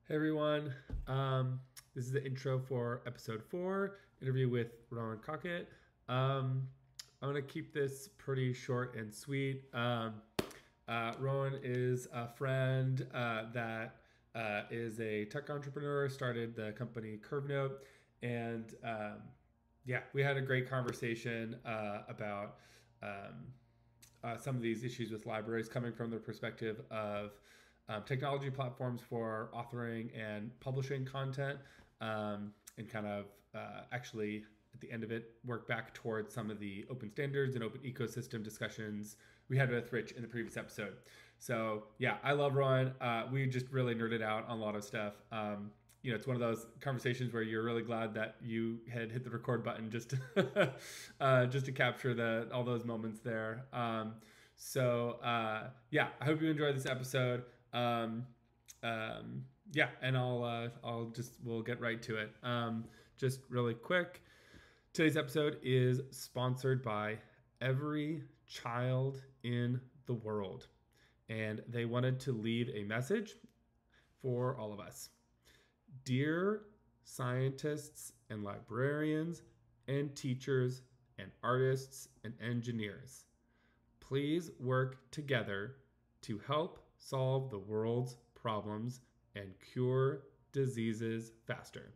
Hey everyone. This is the intro for episode 4, interview with Rowan Cockett. Um, I'm going to keep this pretty short and sweet. Rowan is a friend that is a tech entrepreneur, started the company CurveNote, and yeah, we had a great conversation about um, some of these issues with libraries coming from the perspective of technology platforms for authoring and publishing content, and kind of actually at the end of it work back towards some of the open standards and open ecosystem discussions we had with Rich in the previous episode. So yeah, I love Rowan. We just really nerded out on a lot of stuff. It's one of those conversations where you're really glad that you had hit the record button just to, just to capture all those moments there. Yeah, I hope you enjoyed this episode. Um, yeah, and we'll get right to it. Just really quick, today's episode is sponsored by Every Child in the World, and they wanted to leave a message for all of us. Dear scientists and librarians and teachers and artists and engineers, please work together to help solve the world's problems and cure diseases faster.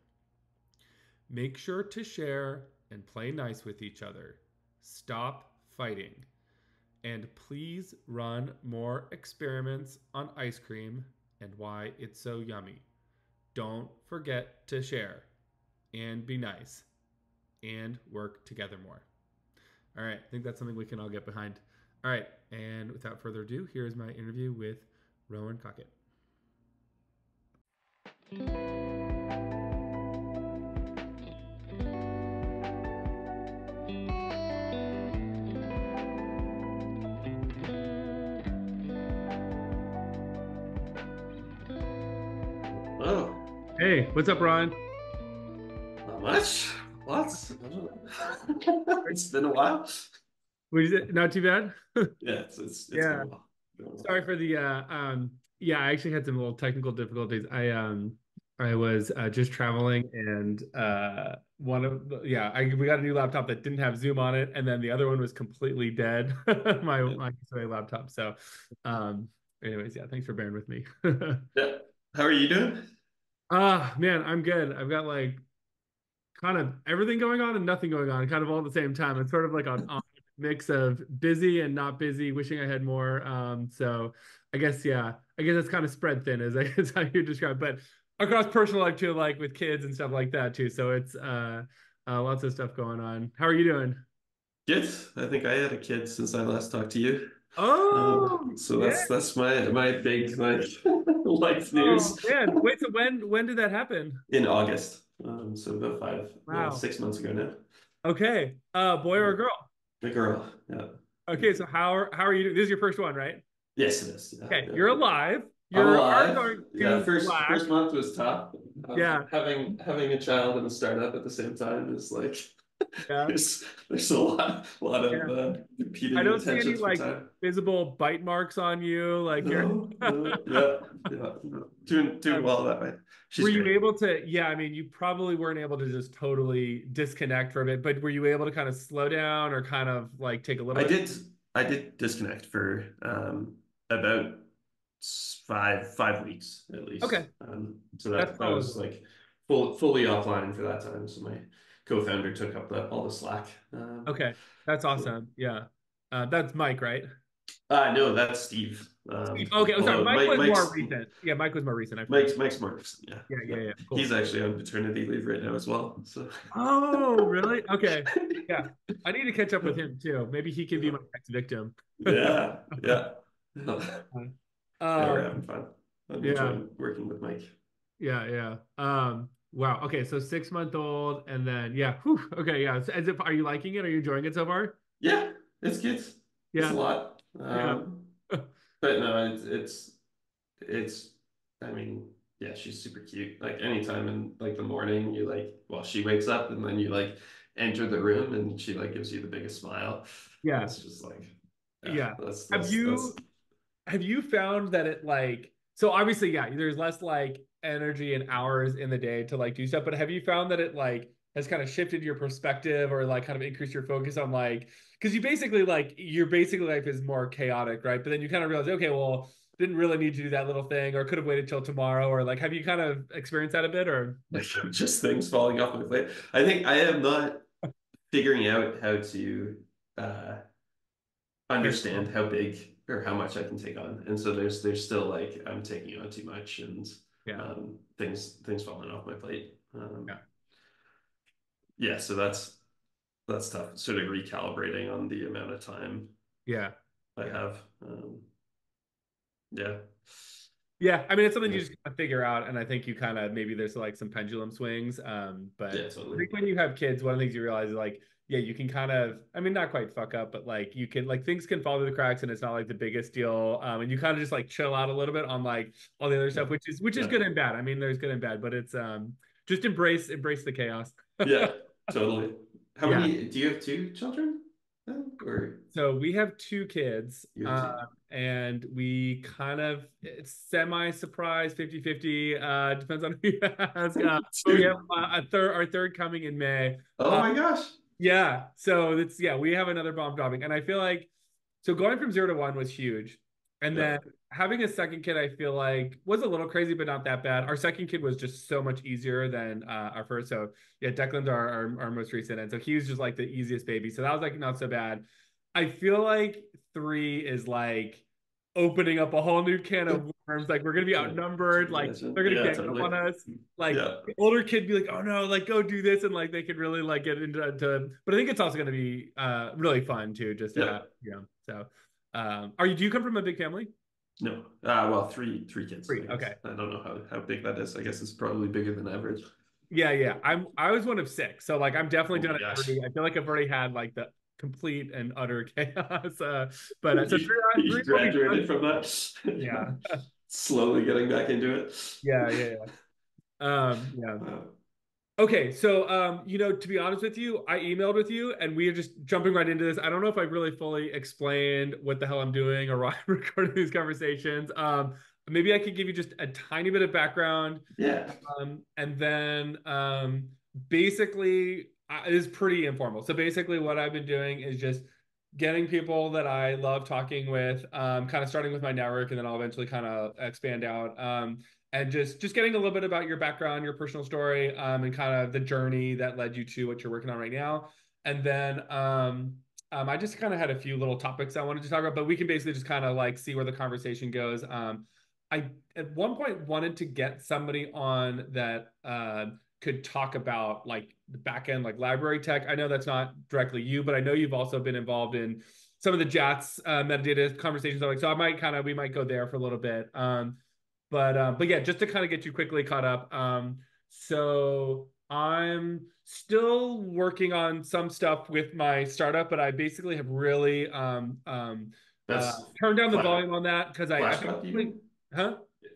Make sure to share and play nice with each other. Stop fighting. And please run more experiments on ice cream and why it's so yummy. Don't forget to share and be nice and work together more. All right, I think that's something we can all get behind. All right, and without further ado, here's my interview with Rowan Cockett. Oh, Hey, what's up, Ron? not much. Lots. I don't know. It's been a while. Not too bad. Yeah, it's been Yeah, a while. Been a while. sorry for the yeah, I actually had some little technical difficulties. I was just traveling, and we got a new laptop that didn't have Zoom on it, and then the other one was completely dead. my Yeah. my laptop. So um anyways, yeah, thanks for bearing with me. Yeah. How are you doing? Man, I'm good. I've got like kind of everything going on and nothing going on, kind of all at the same time. It's sort of like an odd mix of busy and not busy, wishing I had more. So I guess it's kind of spread thin, as I guess how you describe, but across personal life too, like with kids and stuff like that too. So it's lots of stuff going on. How are you doing? Good. I think I had a kid since I last talked to you. Oh, So yeah. that's my big like life Oh news man. Wait, so when did that happen? in August. So about Wow. 6 months ago now. Okay. Boy or a girl? A girl. Yeah. Okay, so how are you doing? This is your first one, right? Yes, it is. Yeah, Okay, yeah. you're alive. I'm You are alive. going Yeah, to first black. month was tough. Yeah, Having a child and a startup at the same time is like yeah, there's a lot of yeah. I competing don't see any attentions for like time. visible bite marks on you. Like you're. No, no, yeah, yeah, no. Doing Um, well that way. were She's you great. able to? Yeah, I mean, you probably weren't able to just totally disconnect from it, but were you able to kind of slow down or kind of like take a little I bit? did I did disconnect for about 5 weeks at least. Okay, So that's that solid. was like fully offline for that time. So my co-founder took up all the slack. Okay, that's Yeah. awesome. Yeah, that's Mike, right? No, that's Steve. Okay, I'm sorry. Although Mike was more recent. Yeah, Mike was more recent. I forget. Mike's Marks, yeah, Yeah, yeah. yeah, yeah. He's Cool. actually on paternity leave right now as well. So Oh, really? Okay. Yeah. I need to catch up with him too. Maybe he can be yeah, my next victim. yeah, yeah. Yeah, we're Um, having fun. I'm yeah, enjoying working with Mike. yeah, yeah. Wow. Okay, so 6 month old, and then yeah. Whew, okay, yeah. So, are you liking it? Are you enjoying it so far? Yeah, it's good. It's a Yeah, lot. yeah, But no, it's I mean, yeah, she's super cute. Like anytime in like the morning, you like, well, she wakes up and then you like enter the room and she like gives you the biggest smile. yeah, It's just like, yeah, yeah. that's Have that's you have you found that it like so obviously, yeah, there's less like energy and hours in the day to like do stuff. But have you found that it like has kind of shifted your perspective or like kind of increased your focus on like because you basically like your basic life is more chaotic, right? But then you kind of realize, okay, well, didn't really need to do that little thing, or could have waited till tomorrow, or like have you kind of experienced that a bit, or Like just things falling off my plate. I think I am not figuring out how to uh, understand handle? how big or how much I can take on, and so there's still like I'm taking on too much and Yeah, things falling off my plate. yeah, Yeah, so that's tough. Sort of recalibrating on the amount of time yeah, I yeah. have. Yeah, Yeah, I mean it's something yeah, you just kind of figure out, and I think you kind of maybe there's like some pendulum swings. But yeah, I totally. think when you have kids, one of the things you realize is like, yeah, you can kind of, I mean, not quite fuck up, but like you can like things can fall through the cracks, and it's not like the biggest deal. And you kind of just like chill out a little bit on like all the other stuff, which is Yeah, good and bad. I mean, there's good and bad, but it's just embrace the chaos. yeah, totally. How Yeah. many do you have two children? Or So we have two kids, you have two? and we kind of it's semi-surprise 50-50, depends on who you ask. But we have Two. our third coming in May. Oh Uh, my gosh. yeah, so it's yeah, we have another bomb dropping, and I feel like so going from 0 to 1 was huge, and Yeah. then having a second kid, I feel like was a little crazy, but not that bad. Our second kid was just so much easier than our first. So yeah, Declan's our most recent, and so he was just like the easiest baby. So that was like not so bad. I feel like three is like opening up a whole new can of worms. Like we're gonna be Can can outnumbered. you Like imagine? they're gonna Yeah, gang up on totally. us. Like Yeah. the older kid be like, oh no, like go do this, and like they could really like get but I think it's also gonna be really fun too, just to have, Yep. you know. So do you come from a big family? No. Well, three kids, I Three. guess. Okay. I don't know how big that is. I guess it's probably bigger than average. Yeah, yeah. I was one of six. So like I'm definitely Oh done my at gosh. three. I feel like I've already had like the complete and utter chaos. But so three You will be graduated fun. from that. Yeah. Slowly getting back into it. Yeah, yeah, yeah. Yeah. Uh, Okay, so to be honest with you, I emailed with you and we are just jumping right into this. I don't know if I really fully explained what the hell I'm doing or why I'm recording these conversations. Maybe I could give you just a tiny bit of background. yeah. And then basically, it is pretty informal. So basically, what I've been doing is just getting people that I love talking with, kind of starting with my network, and then I'll eventually kind of expand out. And just getting a little bit about your background, your personal story, and kind of the journey that led you to what you're working on right now. And then I just kind of had a few little topics I wanted to talk about, but we can basically just kind of like see where the conversation goes. I at one point wanted to get somebody on that could talk about like the back end, like library tech. I know that's not directly you, but I know you've also been involved in some of the JATS metadata conversations. Like, so we might go there for a little bit. But yeah, just to kind of get you quickly caught up. So I'm still working on some stuff with my startup, but I basically have really That's turned down the flash volume on that because I flashcard basically, even? huh?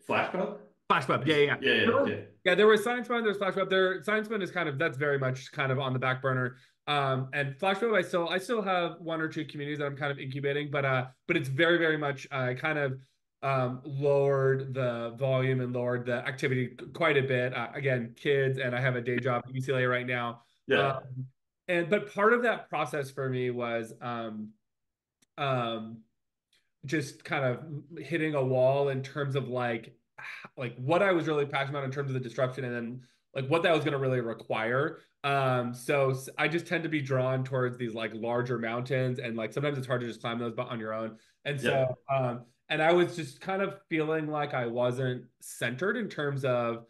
Flashcard? Flash Web, yeah, yeah, yeah. Yeah, yeah, okay. There was Science Fund, there's Flash Web. Science Fund is kind of that's very much kind of on the back burner. And Flash Web, I still have one or two communities that I'm kind of incubating, but it's very, very much kind of lowered the volume and lowered the activity quite a bit. Again, kids, and I have a day job at UCLA right now. Um, Yeah. and but part of that process for me was um just kind of hitting a wall in terms of like what I was really passionate about in terms of the disruption and then like what that was going to really require. So I just tend to be drawn towards these like larger mountains and like sometimes it's hard to just climb those on your own. And Yeah. so and I was just kind of feeling like I wasn't centered in terms of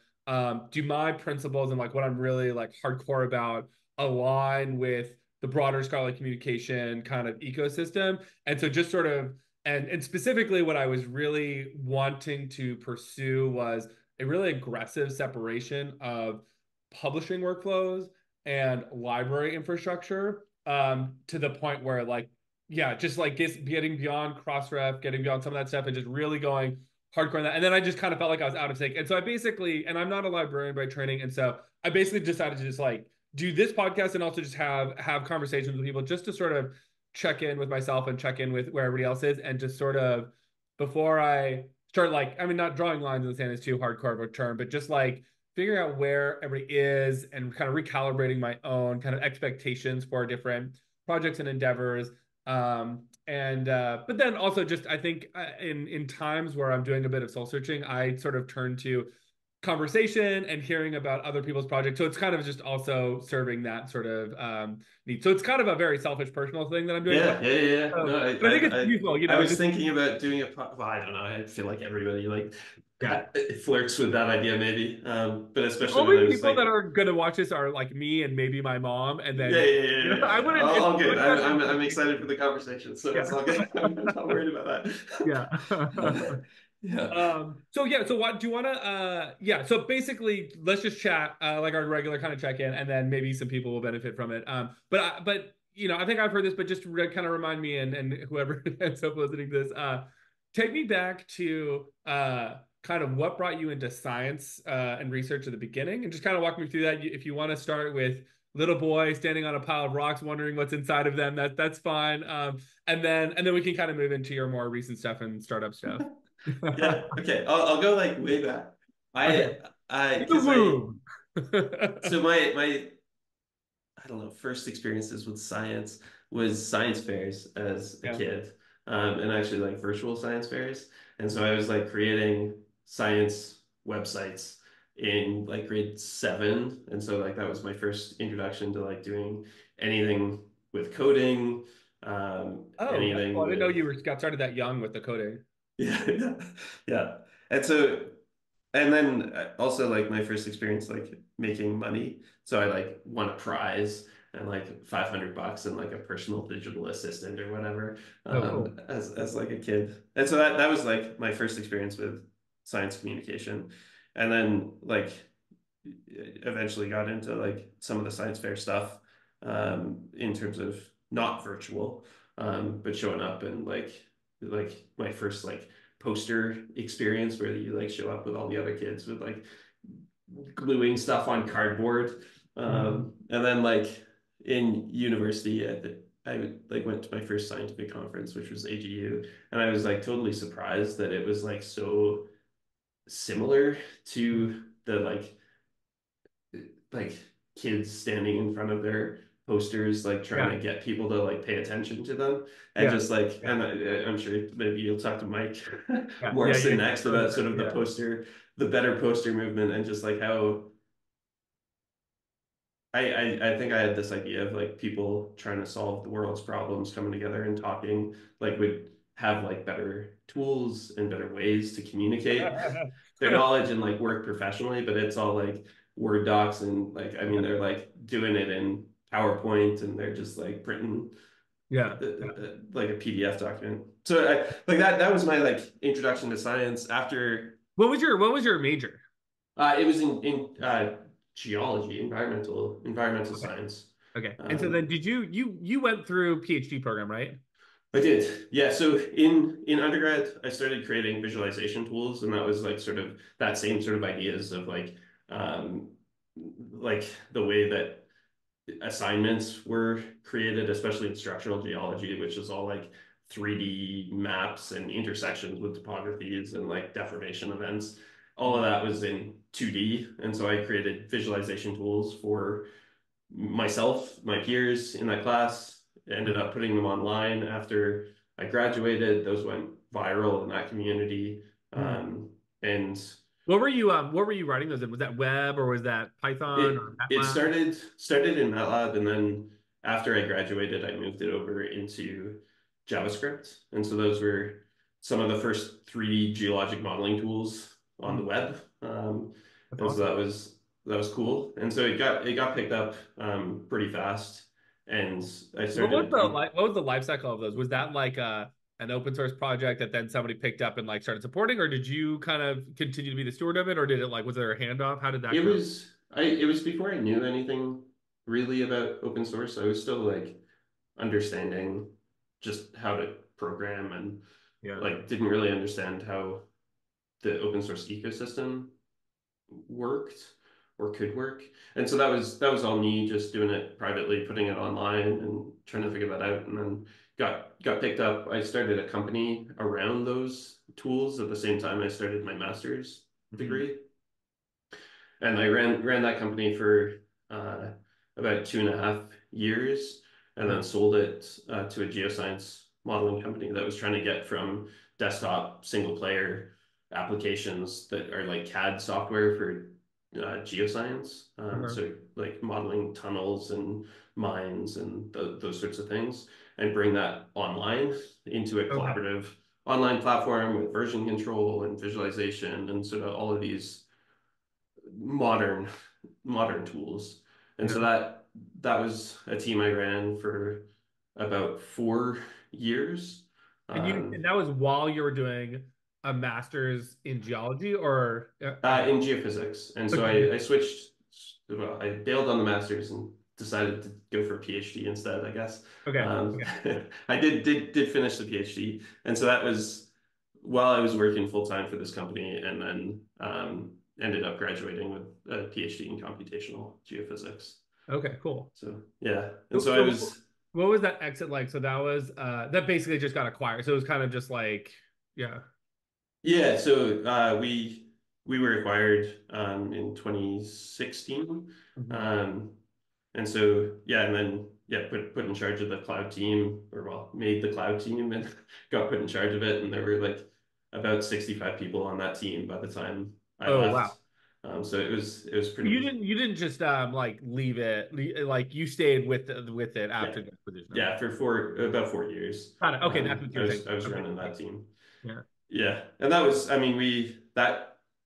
do my principles and like what I'm really like hardcore about align with the broader scholarly communication kind of ecosystem. And so just sort of and specifically what I was really wanting to pursue was a really aggressive separation of publishing workflows and library infrastructure, to the point where like yeah, just like getting beyond Crossref, getting beyond some of that stuff, and just really going hardcore on that. And then I just kind of felt like I was out of sync. And so I basically, and I'm not a librarian by training, and so I basically decided to just like do this podcast and also just have conversations with people just to sort of check in with myself and check in with where everybody else is, and just sort of before I start like, I mean, not drawing lines in the sand is too hardcore of a term, but just like figuring out where everybody is and kind of recalibrating my own kind of expectations for different projects and endeavors. And but then also just I think in times where I'm doing a bit of soul searching, I sort of turn to conversation and hearing about other people's projects. So it's kind of just also serving that sort of need. So it's kind of a very selfish personal thing that I'm doing. Yeah, yeah, yeah, yeah. No, But I think it's useful, I was just thinking about doing well, I don't know. I feel like everybody like yeah. flirts with that idea, maybe. But The especially when only I was people that like, are going to watch this are like me and maybe my mom, and yeah, then yeah, yeah, yeah, I yeah. wouldn't. It's All good. much better. I'm excited for the conversation, so Yeah, it's all good. I'm not worried about yeah. that. Yeah. So yeah, so what do you want to yeah, so basically let's just chat like our regular kind of check-in, and then maybe some people will benefit from it. But I think I've heard this, but just to kind of remind me and whoever ends up listening to this, take me back to kind of what brought you into science and research at the beginning, and just kind of walk me through that. If you want to start with little boy standing on a pile of rocks wondering what's inside of them, that's fine. And then we can kind of move into your more recent stuff and startup stuff. Yeah. Okay. I'll go like way back. Okay. The Because womb. so my I don't know, first experiences with science was science fairs as a Yeah. kid, and actually like virtual science fairs. And so I was like creating science websites in like grade seven. And so like that was my first introduction to like doing anything with coding, Oh, that's cool. anything I didn't know with you got started that young with the coding. yeah, yeah, yeah. And so and then also like my first experience like making money. So I like won a prize and like $500 and like a personal digital assistant or whatever Oh, cool. as like a kid. And so that was like my first experience with science communication. And then like eventually got into like some of the science fair stuff in terms of not virtual, but showing up and like my first like poster experience where you like show up with all the other kids with like gluing stuff on cardboard. Mhm. And then like in university, I like went to my first scientific conference, which was AGU, and I was like totally surprised that it was like so similar to the like kids standing in front of their posters like trying Yeah. to get people to like pay attention to them and Yeah. just like Yeah. and I'm sure maybe you'll talk to Mike Yeah. Yeah. Morrison Yeah. next about sort of Yeah. the better poster movement and just like how I think I had this idea of like people trying to solve the world's problems coming together and talking like would have like better tools and better ways to communicate their knowledge and like work professionally, but it's all like Word docs and like I mean they're like doing it in PowerPoint and they're just like printing Yeah. Yeah. like a PDF document. So I like that was my like introduction to science after What was your major? it was in geology, environmental Okay. science. Okay. And so Um, then did you went through PhD program, right? I did. Yeah. So in undergrad, I started creating visualization tools, and that was like sort of that same sort of ideas of um, like the way that assignments were created, especially in structural geology, which is all like 3D maps and intersections with topographies and like deformation events. All of Mhm. that was in 2D. And so I created visualization tools for myself, my peers in that class, ended Mhm. up putting them online after I graduated. Those went viral in that community. Mhm. And What were you writing those in? Was that web or was that Python or it MATLAB? started in MATLAB, and then after I graduated, I moved it over into JavaScript. And so those were some of the first 3D geologic modeling tools on the Mhm. web. That's And so awesome. that was cool. And so it got picked up pretty fast. And I What was started the in like? What was the life cycle of those? Was that like an open source project that then somebody picked up and like started supporting, or did you kind of continue to be the steward of it, or did it like was there a handoff? How did that go? it was before I knew anything really about open source. I was still like understanding just how to program and Yeah. like didn't really understand how the open source ecosystem worked or could work. And so that was all me just doing it privately, putting it online and trying to figure that out. And then got picked up. I started a company around those tools at the same time I started my master's Mhm. degree, and I ran that company for uh, about 2.5 years, and Uh-huh. then sold it to a geoscience modeling company that was trying to get from desktop single player applications that are like CAD software for geoscience, Uh-huh. so like modeling tunnels and mines and those sorts of things, and bring that online into a Okay. collaborative online platform with version control and visualization and sort of all of these modern modern tools. And Yeah. so that was a team I ran for about 4 years. And Um, that was while you were doing a master's in geology or in geophysics. And so I switched, well, I bailed on the master's and decided to go for a PhD instead, I guess. okay. Um, Okay. I did finish the PhD. And so that was while I was working full time for this company, and then ended up graduating with a PhD in computational geophysics. Okay, cool. So yeah. And So, so I so was what was that exit like? So that was that basically just got acquired. So it was kind of just like, yeah. yeah, so we were acquired in 2016. Mhm. Um, and so yeah, and then yeah, put in charge of the cloud team, or well, made the cloud team and got put in charge of it. And there were like about 65 people on that team by the time I Oh left. wow. So it was You pretty, didn't just like leave it like you stayed with it yeah, after the acquisition. Okay. yeah, for about 4 years. Got it. Okay, that's what I you're was saying. I was Okay. running that team. Yeah. Yeah, and that was, I mean,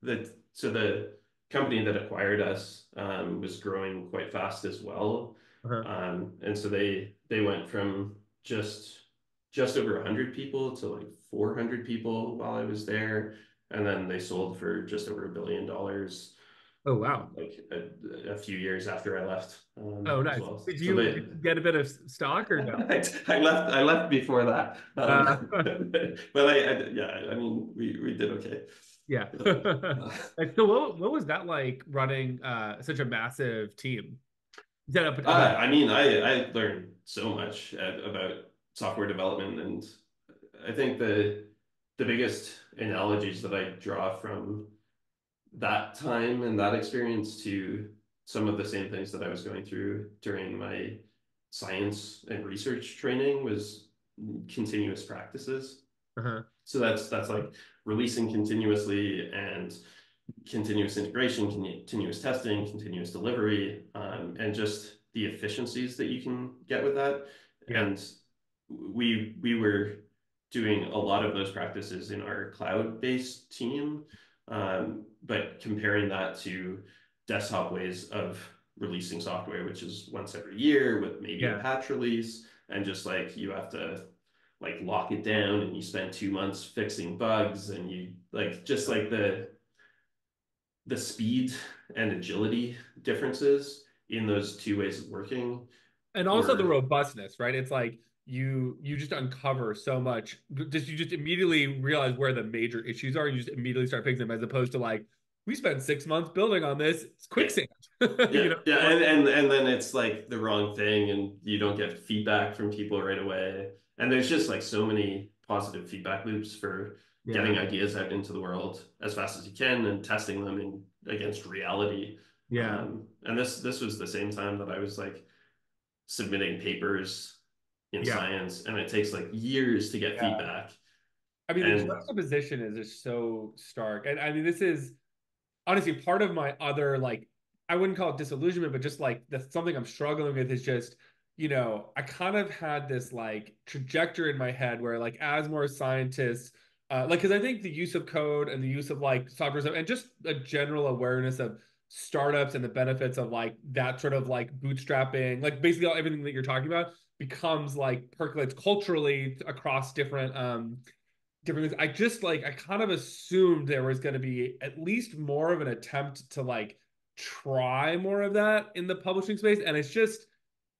the company that acquired us was growing quite fast as well, Uh-huh. and so they went from just over 100 people to like 400 people while I was there, and then they sold for just over $1 billion, Oh wow. like a few years after I left, Oh as nice. well. Did So you they did you get a bit of stock or no? I left before that. Uh, But yeah, I mean, we did okay. yeah. Uh, Like, so what was that like running such a massive team? Is that about I mean, I learned so much about software development, and I think the biggest analogies that I draw from that time and that experience to some of the same things that I was going through during my science and research training was continuous practices. uh-huh. So that's like releasing continuously and continuous integration, continuous testing, continuous delivery, and just the efficiencies that you can get with that. Yeah. And we were doing a lot of those practices in our cloud-based team, but comparing that to desktop ways of releasing software, which is once every year with maybe a Yeah. patch release, and just like you have to like lock it down and you spend 2 months fixing bugs, and you like just like the speed and agility differences in those two ways of working And also the were, robustness, right? It's like you just uncover so much. Just you just immediately realize where the major issues are, and you just immediately start fixing them, as opposed to like we spent 6 months building on this. It's yeah, quicksand, yeah, you know. yeah, Like, and then it's like the wrong thing, and you don't get feedback from people right away. And there's just like so many positive feedback loops for yeah, getting ideas out into the world as fast as you can and testing them in against reality. yeah, And this was the same time that I was like submitting papers in yeah, science, and it takes like years to get yeah. feedback. I mean, the And juxtaposition is just so stark, and I mean, this is honestly part of my other like I wouldn't call it disillusionment, but just like that's something I'm struggling with is just, I kind of had this like trajectory in my head where like as more scientists like because I think the use of code and the use of like software stuff and just a general awareness of startups and the benefits of like that sort of like bootstrapping, like basically everything that you're talking about becomes like percolates culturally across different things. I just like I kind of assumed there was going to be at least more of an attempt to like try more of that in the publishing space, and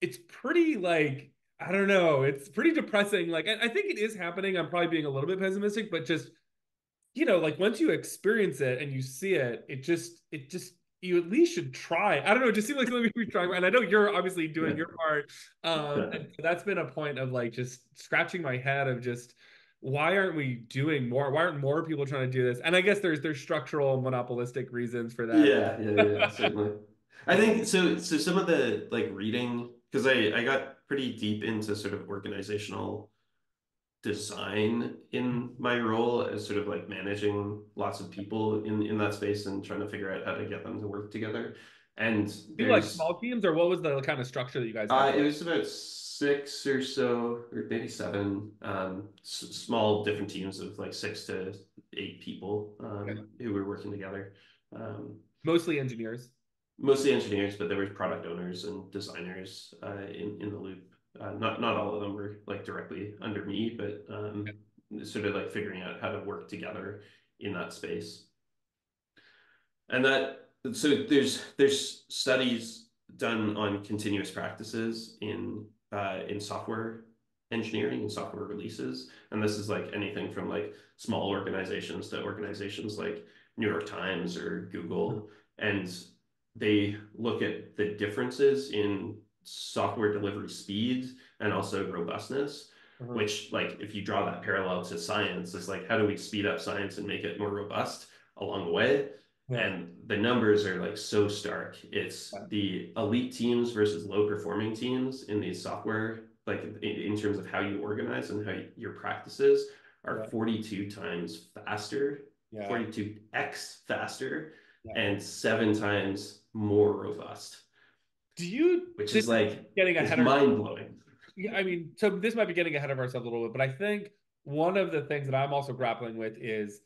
it's pretty like I don't know, it's pretty depressing. Like I think it is happening. I'm probably being a little bit pessimistic, but just like once you experience it and you see it, it just you at least should try. I don't know, it just seems like something we should try. And I know you're obviously doing Yeah. your part. Yeah. And that's been a point of like just scratching my head of just why aren't we doing more? Why aren't more people trying to do this? And I guess there's structural monopolistic reasons for that. Yeah, yeah, yeah, certainly. I think so. So some of the like reading, because I got pretty deep into sort of organizational design in my role as sort of like managing lots of people in that space and trying to figure out how to get them to work together. And Do you like there's small teams, or what was the kind of structure that you guys had? it was about six or so, or maybe seven, small different teams of like 6 to 8 people Okay. who were working together. Um, Mostly engineers. Mostly engineers, but there were product owners and designers in the loop. Not all of them were like directly under me, but sort of like figuring out how to work together in that space. And that so there's studies done on continuous practices in software engineering and software releases, and this is like anything from like small organizations to organizations like New York Times or Google, and they look at the differences in software delivery speed and also robustness. Uh-huh. Which, like, if you draw that parallel to science, is like, how do we speed up science and make it more robust along the way? Yeah. And the numbers are like so stark. It's Yeah. the elite teams versus low performing teams in these software, like in terms of how you organize and how your practices are Yeah. 42 times faster, Yeah. 42x faster, Yeah. and 7 times more robust, Do you which this is is like, getting it's ahead of mind blowing. yeah, I mean, so this might be getting ahead of ourselves a little bit, but I think one of the things that I'm also grappling with is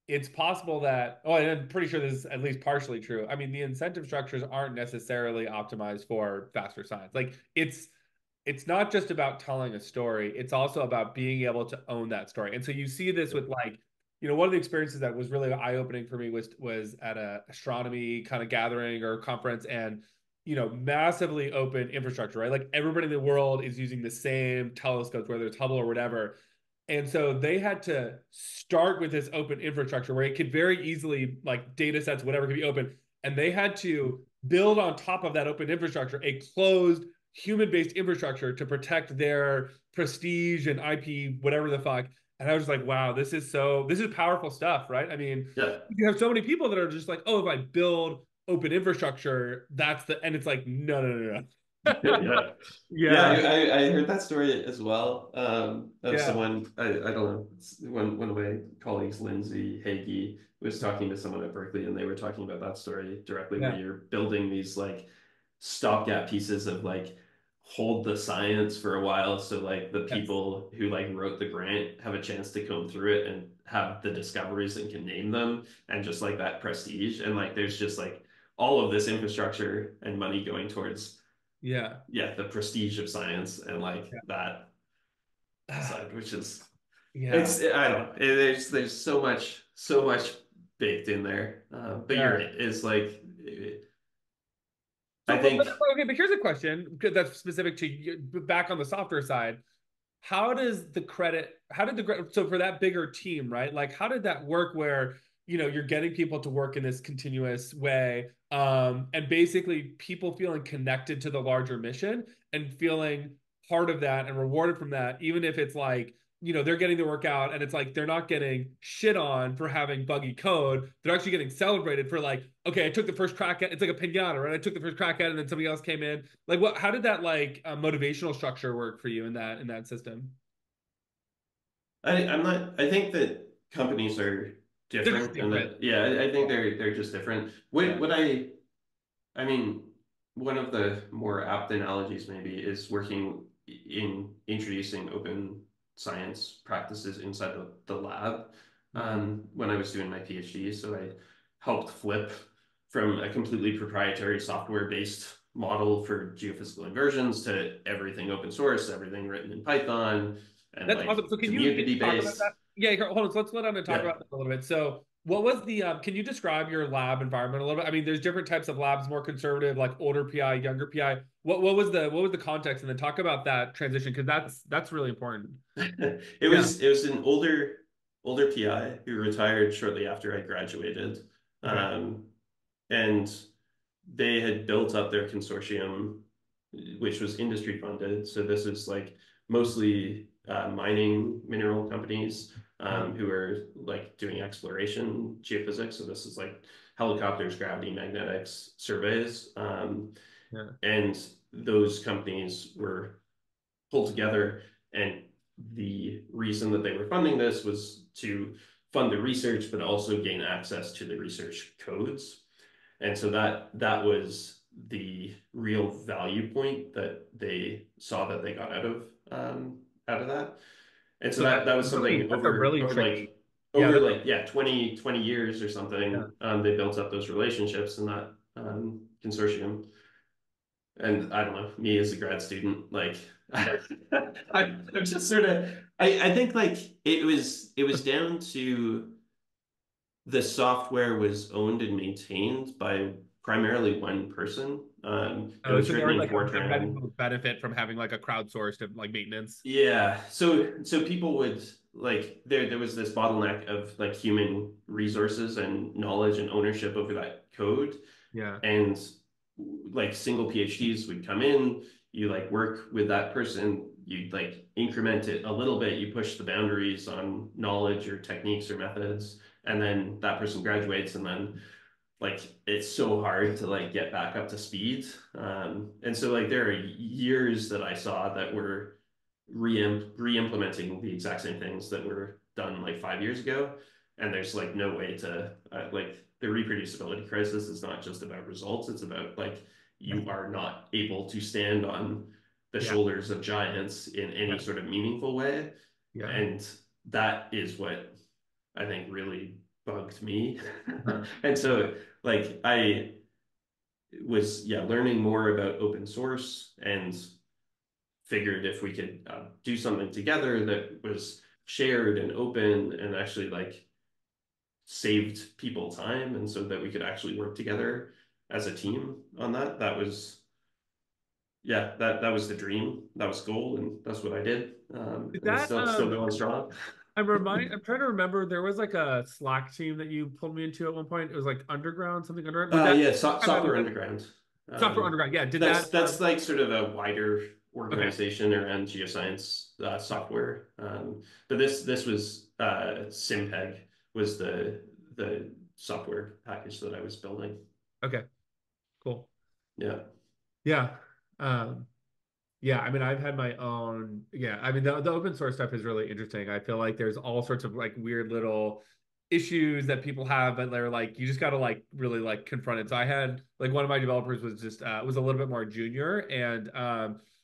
it's possible that, oh, and I'm pretty sure this is at least partially true. I mean, the incentive structures aren't necessarily optimized for faster science. Like it's not just about telling a story, it's also about being able to own that story. And so you see this with like, one of the experiences that was really eye-opening for me was at a astronomy kind of gathering or conference, and massively open infrastructure, right? Like everybody in the world is using the same telescopes, whether it's Hubble or whatever. And so they had to start with this open infrastructure where it could very easily, like data sets, whatever could be open. And they had to build on top of that open infrastructure a closed human-based infrastructure to protect their prestige and IP, whatever the fuck. And I was like, wow, this is powerful stuff, right? I mean, Yeah. you have so many people that are just like, oh, if I build open infrastructure, and it's like, no, no, no, no. Yeah. Yeah, Yeah, I heard that story as well, of yeah, someone, I don't know, one of my colleagues, Lindsay Hagee, was talking to someone at Berkeley, and they were talking about that story directly, where yeah, you're building these like stopgap pieces of like hold the science for a while, so like the yes, people who like wrote the grant have a chance to comb through it and have the discoveries and can name them, and just like that prestige, and like there's just like all of this infrastructure and money going towards, yeah, yeah, the prestige of science and like yeah. that Ah, side, which is, yeah, it's, I don't know, there's so much baked in there, but you're yeah. right, it's like, So, I think okay, but here's a question that's specific to you, back on the software side. How did so for that bigger team, right? Like, how did that work where, you're getting people to work in this continuous way, and basically people feeling connected to the larger mission and feeling part of that and rewarded from that, even if it's like, they're getting the work out and it's like they're not getting shit on for having buggy code. They're actually getting celebrated for like, okay, I took the first crack at it's like a pinata, right? I took the first crack at it and then somebody else came in. Like how did that like motivational structure work for you in that system? I'm not. I think that companies are They're just different, and different. that, yeah, I think Yeah. they're just different. Yeah. What I mean, one of the more apt analogies maybe is working in introducing open science practices inside the lab. Mm. When I was doing my PhD, so I helped flip from a completely proprietary software-based model for geophysical inversions to everything open source, everything written in Python, and That's like awesome. So can you community talk about based. that? Yeah, hold on. So let's slow down and talk Yeah. about that a little bit. So what was the can you describe your lab environment a little bit? I mean, there's different types of labs, more conservative, like older PI, younger PI. What was the context? And then talk about that transition because that's really important. Yeah. It was an older PI who retired shortly after I graduated. Okay. Um, and they had built up their consortium, which was industry funded. So this is like mostly mining mineral companies Uh, who are like doing exploration geophysics. So this is like helicopters, gravity, magnetics, surveys. yeah. And those companies were pulled together. And the reason that they were funding this was to fund the research, but also gain access to the research codes. And so that was the real value point that they saw that they got out of that. And so So that was something that's a over really tricky. Yeah, over that's like yeah 20 years or yeah. something. They built up those relationships in that consortium. And I don't know, me as a grad student, like I'm just sort of I think like it was down to the software was owned and maintained by primarily one person. It Oh, was so there written was in like a Fortran. revenue benefit from having like a crowdsourced like maintenance. Yeah, so people would like there was this bottleneck of like human resources and knowledge and ownership over that code, Yeah. and like single PhDs would come in, you like work with that person, you like increment it a little bit, you push the boundaries on knowledge or techniques or methods, and then that person graduates, and then like it's so hard to like get back up to speed. And so like there are years that I saw that were re-implementing the exact same things that were done like 5 years ago. And there's like no way to like the reproducibility crisis is not just about results. It's about like you are not able to stand on the Yeah. shoulders of giants in any Yeah. sort of meaningful way. Yeah. And that is what I think really bugged me. Uh, And yeah. so like I was yeah learning more about open source and figured if we could do something together that was shared and open and actually like saved people time and so that we could actually work together as a team on that, that was yeah that was the dream, that was goal, and that's what I did, Is and it's that still going strong. I'm trying to remember there was like a Slack team that you pulled me into at one point. It was like underground, something underground. Was that Yeah, kind of software underground. software um, underground? Yeah. Did that that's like sort of a wider okay. organization around geoscience Right. software. But this was Simpeg was the software package that I was building. Okay. Cool. Yeah. Yeah. Um Yeah, I mean, I've had my own. Yeah, I mean, the open source stuff is really interesting. I feel like there's all sorts of like weird little issues that people have, but they're like you just got to like really like confront it. So I had like one of my developers was just was a little bit more junior and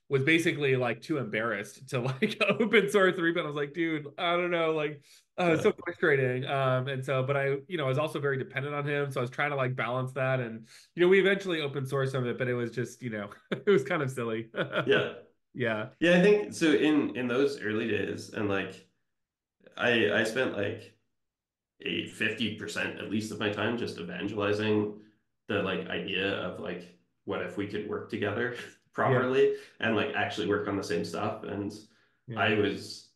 was basically like too embarrassed to like open source the repo. And I was like, dude, I don't know, like it's Yeah. so frustrating. And so, but I, I was also very dependent on him, so I was trying to like balance that, and we eventually open sourced some of it, but it was just it was kind of silly. Yeah. Yeah. Yeah, I think so in those early days, and like I spent like a 50% at least of my time just evangelizing the like idea of like what if we could work together Yeah. properly and like actually work on the same stuff. And Yeah. I was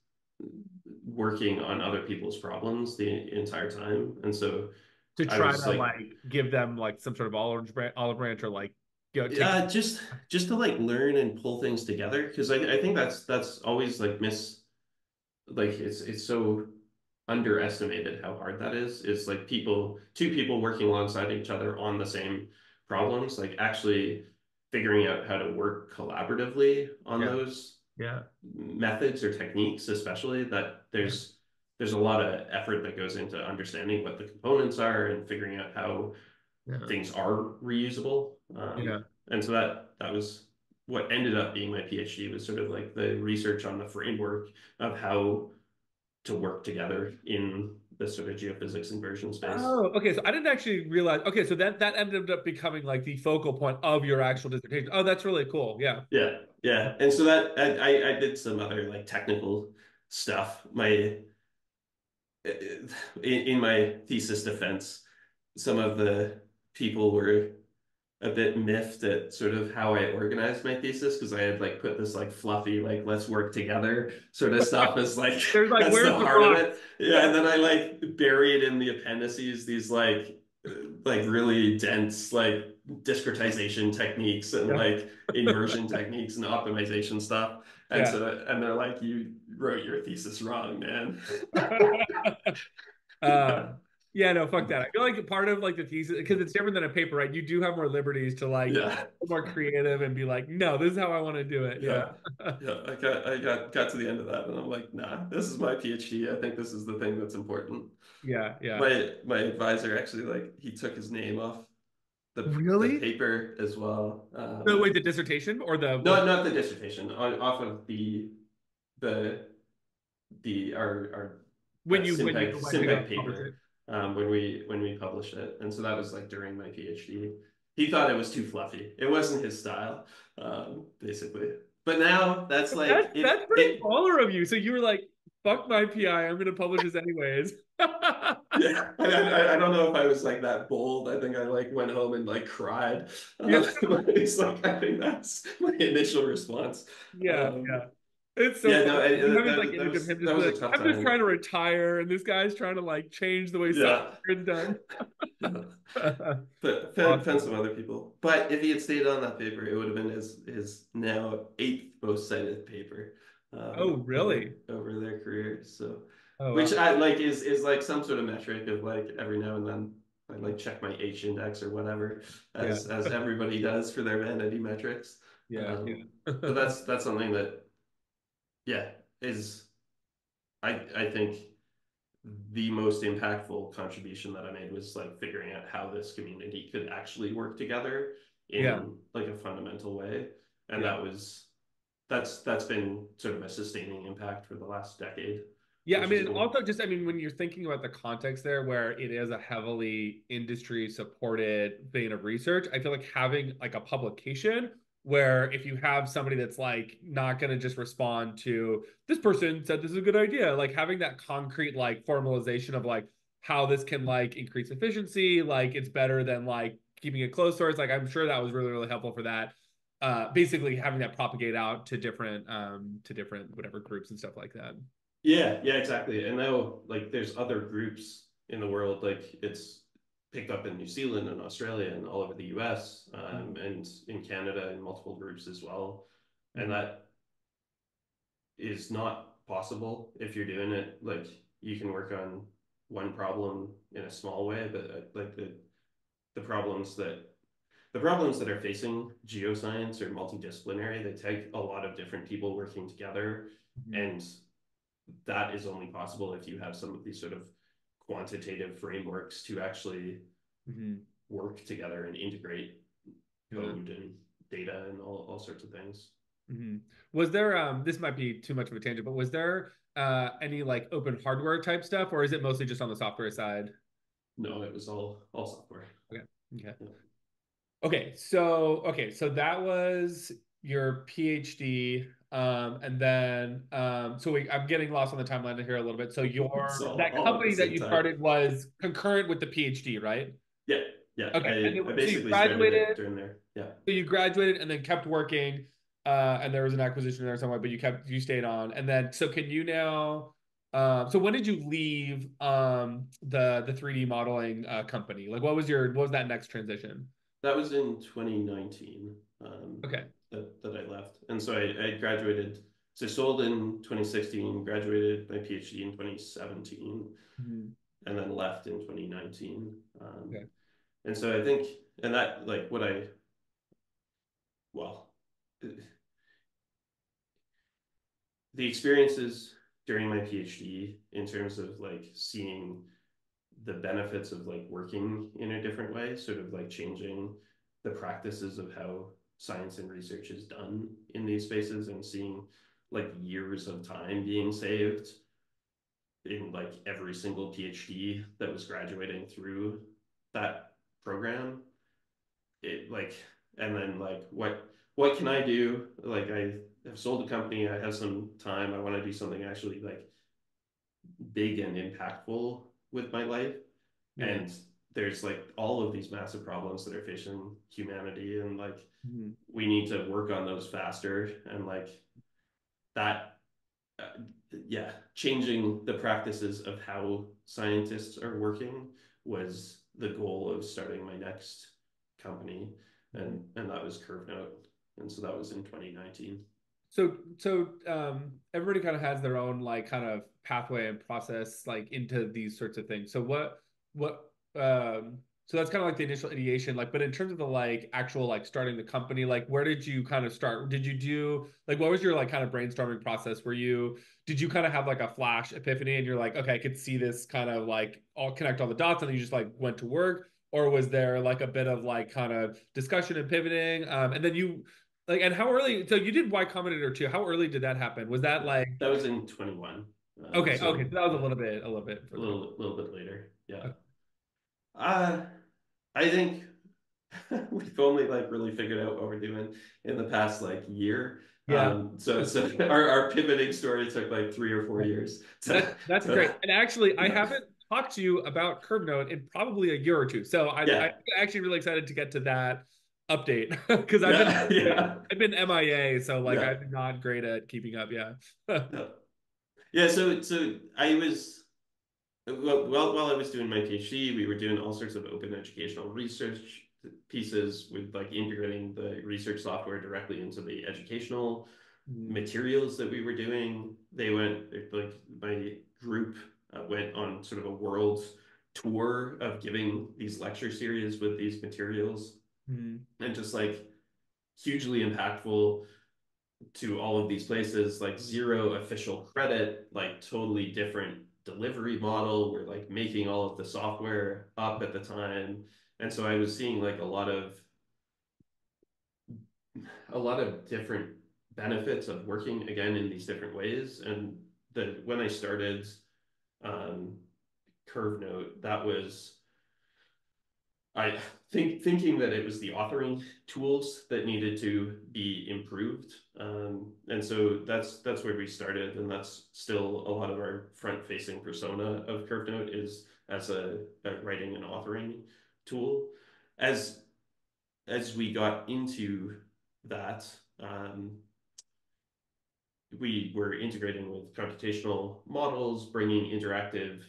working on other people's problems the entire time, and so To I try was to like like give them like some sort of olive branch or like take just to like learn and pull things together, because I think that's always like like it's so underestimated how hard that is like two people working alongside each other on the same problems, like actually figuring out how to work collaboratively on yeah. those Yeah. methods or techniques, especially that Yeah. there's a lot of effort that goes into understanding what the components are and figuring out how Yeah. things are reusable. Yeah. And so that was what ended up being my PhD, was sort of like the research on the framework of how to work together in the sort of geophysics inversion space. Oh, okay. So I didn't actually realize. Okay, so that ended up becoming like the focal point of your actual dissertation. Oh, that's really cool. Yeah. Yeah, yeah. And so that I did some other like technical stuff. My in my thesis defense, some of the people were a bit miffed at sort of how I organized my thesis, because I had like put this like fluffy like let's work together sort of stuff as like There's like, that's where's the the heart of rock? it. Yeah, and then I like buried in the appendices these like really dense like discretization techniques and Yeah. like inversion techniques and optimization stuff. And Yeah. so, and they're like, you wrote your thesis wrong, man. Um, yeah, no, fuck that. I feel like part of like the thesis, because it's different than a paper, right? You do have more liberties to like Yeah. be more creative and be like, no, this is how I want to do it. Yeah. Yeah. Yeah. Got to the end of that and I'm like, nah, this is my PhD. I think this is the thing that's important. Yeah. Yeah. My advisor actually like he took his name off the Really? paper as well. No, wait, the dissertation or the Not the dissertation, off of the our that when you went to go Simpeg publish it? paper when we published it, and so that was like during my PhD. He thought it was too fluffy. It wasn't his style, basically. But now that's like That's pretty it. baller of you. So you were like, fuck my PI, I'm gonna publish this anyways. Yeah, I don't know if I was like that bold. I think I like went home and like cried. Yeah. It's like I think that's my initial response. Yeah. Um, Yeah. It's so yeah, funny. no, You have this like image of him that just be was a like, tough I'm just time. trying to retire, and this guy's trying to like change the way software Yeah, is done. yeah. But found Awesome. some other people. But if he had stayed on that paper, it would have been his now eighth most cited paper Oh, really? over their career. So, Oh, which wow. I like is like some sort of metric of like every now and then I like check my H index or whatever, Yeah. as everybody does for their vanity metrics. Yeah. Um, Yeah. but that's something that yeah is I think the most impactful contribution that I made was like figuring out how this community could actually work together Yeah. in like a fundamental way. And Yeah. that's been sort of a sustaining impact for the last decade, Yeah, I which mean, is and cool. also just, I mean, when you're thinking about the context there, where it is a heavily industry supported vein of research, I feel like having like a publication where if you have somebody that's like not going to just respond to this person said this is a good idea, like having that concrete like formalization of like how this can like increase efficiency, like it's better than like keeping it closed source. Like I'm sure that was really, really helpful for that. Basically having that propagate out to different whatever groups and stuff like that. Yeah, yeah, exactly. And now like there's other groups in the world, like it's picked up in New Zealand and Australia and all over the US, Mhm. and in Canada in multiple groups as well. And Mhm. that is not possible if you're doing it like you can work on one problem in a small way, but like the problems that the problems that are facing geoscience are multidisciplinary. They take a lot of different people working together, Mhm. and that is only possible if you have some of these sort of quantitative frameworks to actually Mhm. work together and integrate Yeah. code and data and all sorts of things. Mhm. Was there this might be too much of a tangent, but was there any like open hardware type stuff, or is it mostly just on the software side? No, it was all software. Okay. Okay. Yeah. Okay, so that was your PhD. And then I'm getting lost on the timeline here a little bit. So It's your that all at the company that same you time. started was concurrent with the PhD, right? Yeah, yeah. Okay. And then I so you basically started it graduated. during there. Yeah. So you graduated and then kept working, and there was an acquisition there somewhere, but you stayed on. And then so can you now? So when did you leave the 3D modeling company? Like what was that next transition? That was in 2019 Okay. that I left. And so I graduated. So I sold in 2016, graduated my PhD in 2017, Mhm. and then left in 2019. Okay. And so I think, and that like what I, well, the experiences during my PhD in terms of like seeing the benefits of like working in a different way, sort of like changing the practices of how science and research is done in these spaces and seeing like years of time being saved in like every single PhD that was graduating through that program. It like, and then like what can I do? Like I have sold a company, I have some time, I want to do something actually like big and impactful with my life. Yeah. And there's like all of these massive problems that are facing humanity, and like Mhm. we need to work on those faster. And like that, yeah, changing the practices of how scientists are working was the goal of starting my next company, Mhm. and that was Curve Note, and so that was in 2019. So everybody kind of has their own like kind of pathway and process like into these sorts of things. So what so that's kind of like the initial ideation, like, but in terms of the like actual like starting the company, like where did you kind of start? Did you do like what was your like kind of brainstorming process? Did you kind of have like a flash epiphany and you're like, okay, I could see this kind of like all connect all the dots and then you just like went to work? Or was there like a bit of like kind of discussion and pivoting? And then you like, and how early? So you did Y Combinator too. How early did that happen? Was that like That was in 21. okay? Okay, So so that was yeah, a little bit a further on. little bit later. Yeah. Okay. Uh, I think we've only like really figured out what we're doing in the past like year. Yeah, So our pivoting story took like 3 or 4 years that's great. to And actually, I haven't talked to you about Curve Note in probably a year or two. So I'm yeah, actually really excited to get to that update because yeah, yeah, I've been MIA, so like yeah, I'm not great at keeping up. Yeah. yeah. Yeah, so I was while I was doing my PhD, we were doing all sorts of open educational research pieces with like integrating the research software directly into the educational Mm, materials that we were doing. They went like my group went on sort of a world tour of giving these lecture series with these materials, mm, and just like hugely impactful to all of these places, like zero official credit, like totally different delivery model. We're like making all of the software up at the time. And so I was seeing like a lot of different benefits of working again in these different ways. And the when I started um, Curve Note, that was I thinking that it was the authoring tools that needed to be improved, and so that's where we started, and that's still a lot of our front-facing persona of CurveNote is as a writing and authoring tool. As as we got into that, we were integrating with computational models, bringing interactive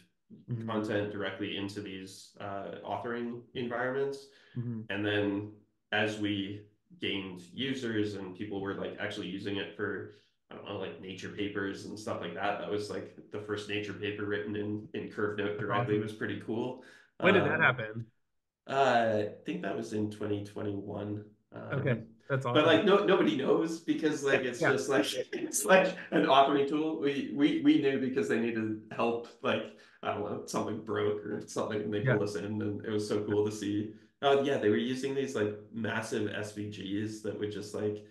mm, content directly into these authoring environments. mm, And then as we gained users and people were like actually using it for, I don't know, like nature papers and stuff like that, that was like the first nature paper written in Curve Note that's directly awesome. was pretty cool. When did that Um, happen? I think that was in 2021. Okay, that's But awesome. like nobody knows because like Yeah, it's yeah, just like it's like an authoring tool. We knew because they needed help. Like I don't know, something broke or something, and they yeah. pulled us in, and it was so cool to see. Yeah, they were using these like massive SVGs that would just like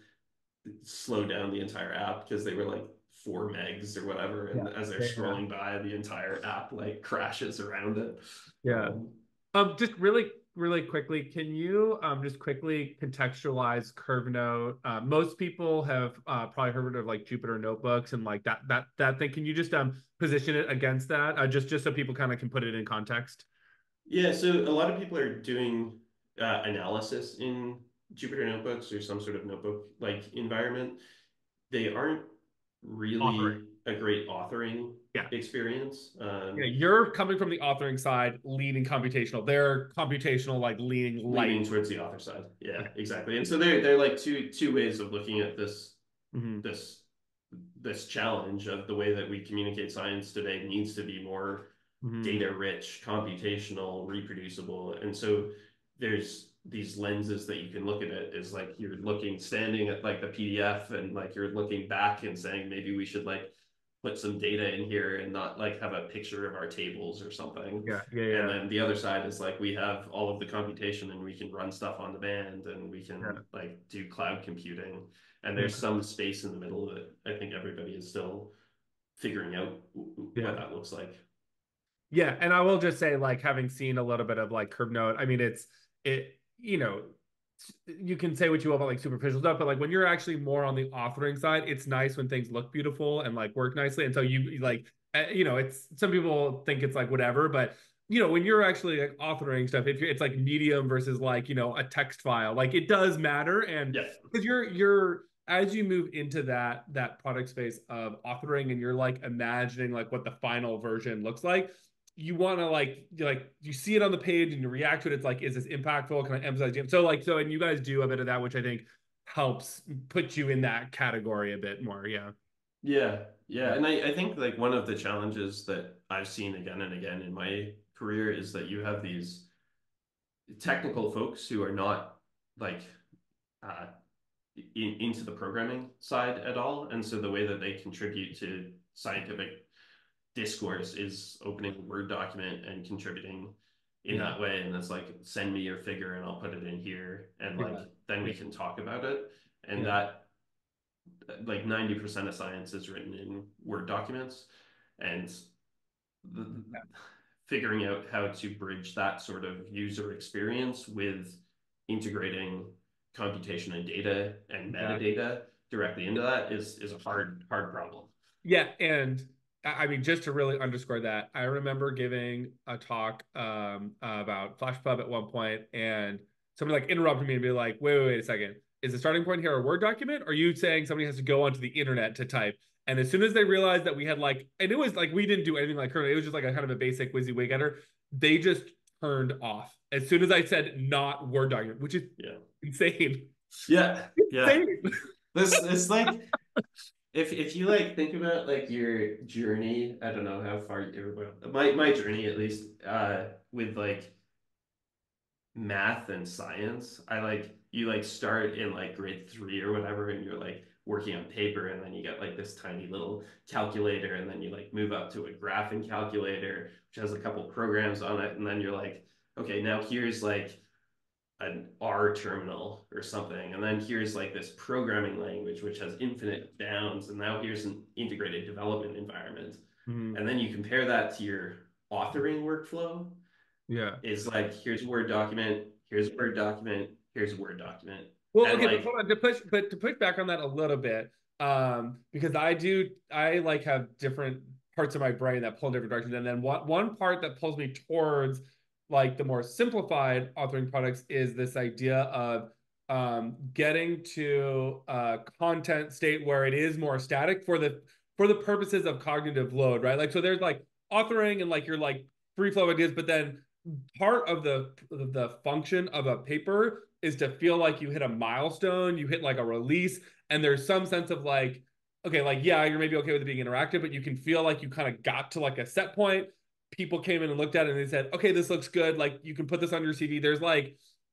slow down the entire app because they were like 4 megs or whatever, Yeah. and as they're Yeah. scrolling by, the entire app like crashes around it. Yeah. Um, Just really quickly, can you just quickly contextualize Curve Note? Most people have probably heard of like Jupyter notebooks and like that thing. Can you just position it against that? Just so people kind of can put it in context. Yeah, so a lot of people are doing analysis in Jupyter notebooks or some sort of notebook like environment. They aren't Authoring. really a great authoring Yeah. experience. Yeah. You're coming from the authoring side, leaning computational. They're computational, like leaning light. Leaning towards the author side. Yeah, Okay. exactly. And so they're like two ways of looking at Hmm. this this challenge of the way that we communicate science today needs to be more Hmm. data rich, computational, reproducible. And so there's these lenses that you can look at it is like you're looking standing at like the PDF and like you're looking back and saying maybe we should like put some data in here and not like have a picture of our tables or something. Yeah. Yeah. And Yeah. then the other side is like we have all of the computation and we can run stuff on demand and we can Yeah. like do cloud computing. And Yeah. there's some space in the middle that I think everybody is still figuring out what Yeah. that looks like. Yeah, and I will just say, like, having seen a little bit of like Curve Note, I mean, you can say what you will about like superficial stuff, but like when you're actually more on the authoring side, it's nice when things look beautiful and like work nicely. And so like, it's some people think it's like whatever, but when you're actually like authoring stuff, if it's like medium versus like a text file, like it does matter, and Yeah. because you're as you move into that product space of authoring and you're like imagining like what the final version looks like, you want to like you see it on the page and you react to it. It's like, is this impactful? Can I emphasize it? So like so, and you guys do a bit of that, which I think helps put you in that category a bit more. Yeah. Yeah, yeah. And I think like one of the challenges that I've seen again and again in my career is that you have these technical folks who are not like uh, into the programming side at all. And so the way that they contribute to scientific discourse is opening a Word document and contributing in Yeah. that way. And it's like, send me your figure and I'll put it in here. And like, Yeah. then we Yeah. can talk about it. And Yeah. that like 90% of science is written in Word documents. And the, figuring out how to bridge that sort of user experience with integrating computation and data and Yeah. metadata directly into that is a hard problem. Yeah, and I mean, just to really underscore that, I remember giving a talk about FlashPub at one point, and somebody like interrupted me and be like, wait a second. Is the starting point here a Word document? Or are you saying somebody has to go onto the internet to type?" And as soon as they realized that we had like, and it was like we didn't do anything like currently, it was just like a kind of a basic WYSIWYG editor, they just turned off as soon as I said not Word document, which is Yeah. insane. Yeah. Yeah. Insane. This it's like if you like think about like your journey, I don't know how far you my journey at least with like math and science, I like you like start in like grade three or whatever, and you're like working on paper, and then you get like this tiny little calculator, and then you like move up to a graphing calculator, which has a couple programs on it, and then you're like, okay, now here's like an R terminal or something, and then here's like this programming language which has infinite bounds, and now here's an integrated development environment, Mhm. and then you compare that to your authoring workflow Yeah. is like here's a Word document, here's a Word document, here's a Word document. Well, And okay, but like, hold on to push back on that a little bit, because I like have different parts of my brain that pull in different directions, and then one part that pulls me towards like the more simplified authoring products is this idea of getting to a content state where it is more static for the purposes of cognitive load, right? Like so, there's like authoring and like your like free flow ideas, but then part of the function of a paper is to feel like you hit a milestone, you hit like a release, and there's some sense of like, okay, like yeah, you're maybe okay with it being interactive, but you can feel like you kind of got to like a set point. People came in and looked at it and they said, okay, this looks good. Like you can put this on your CV.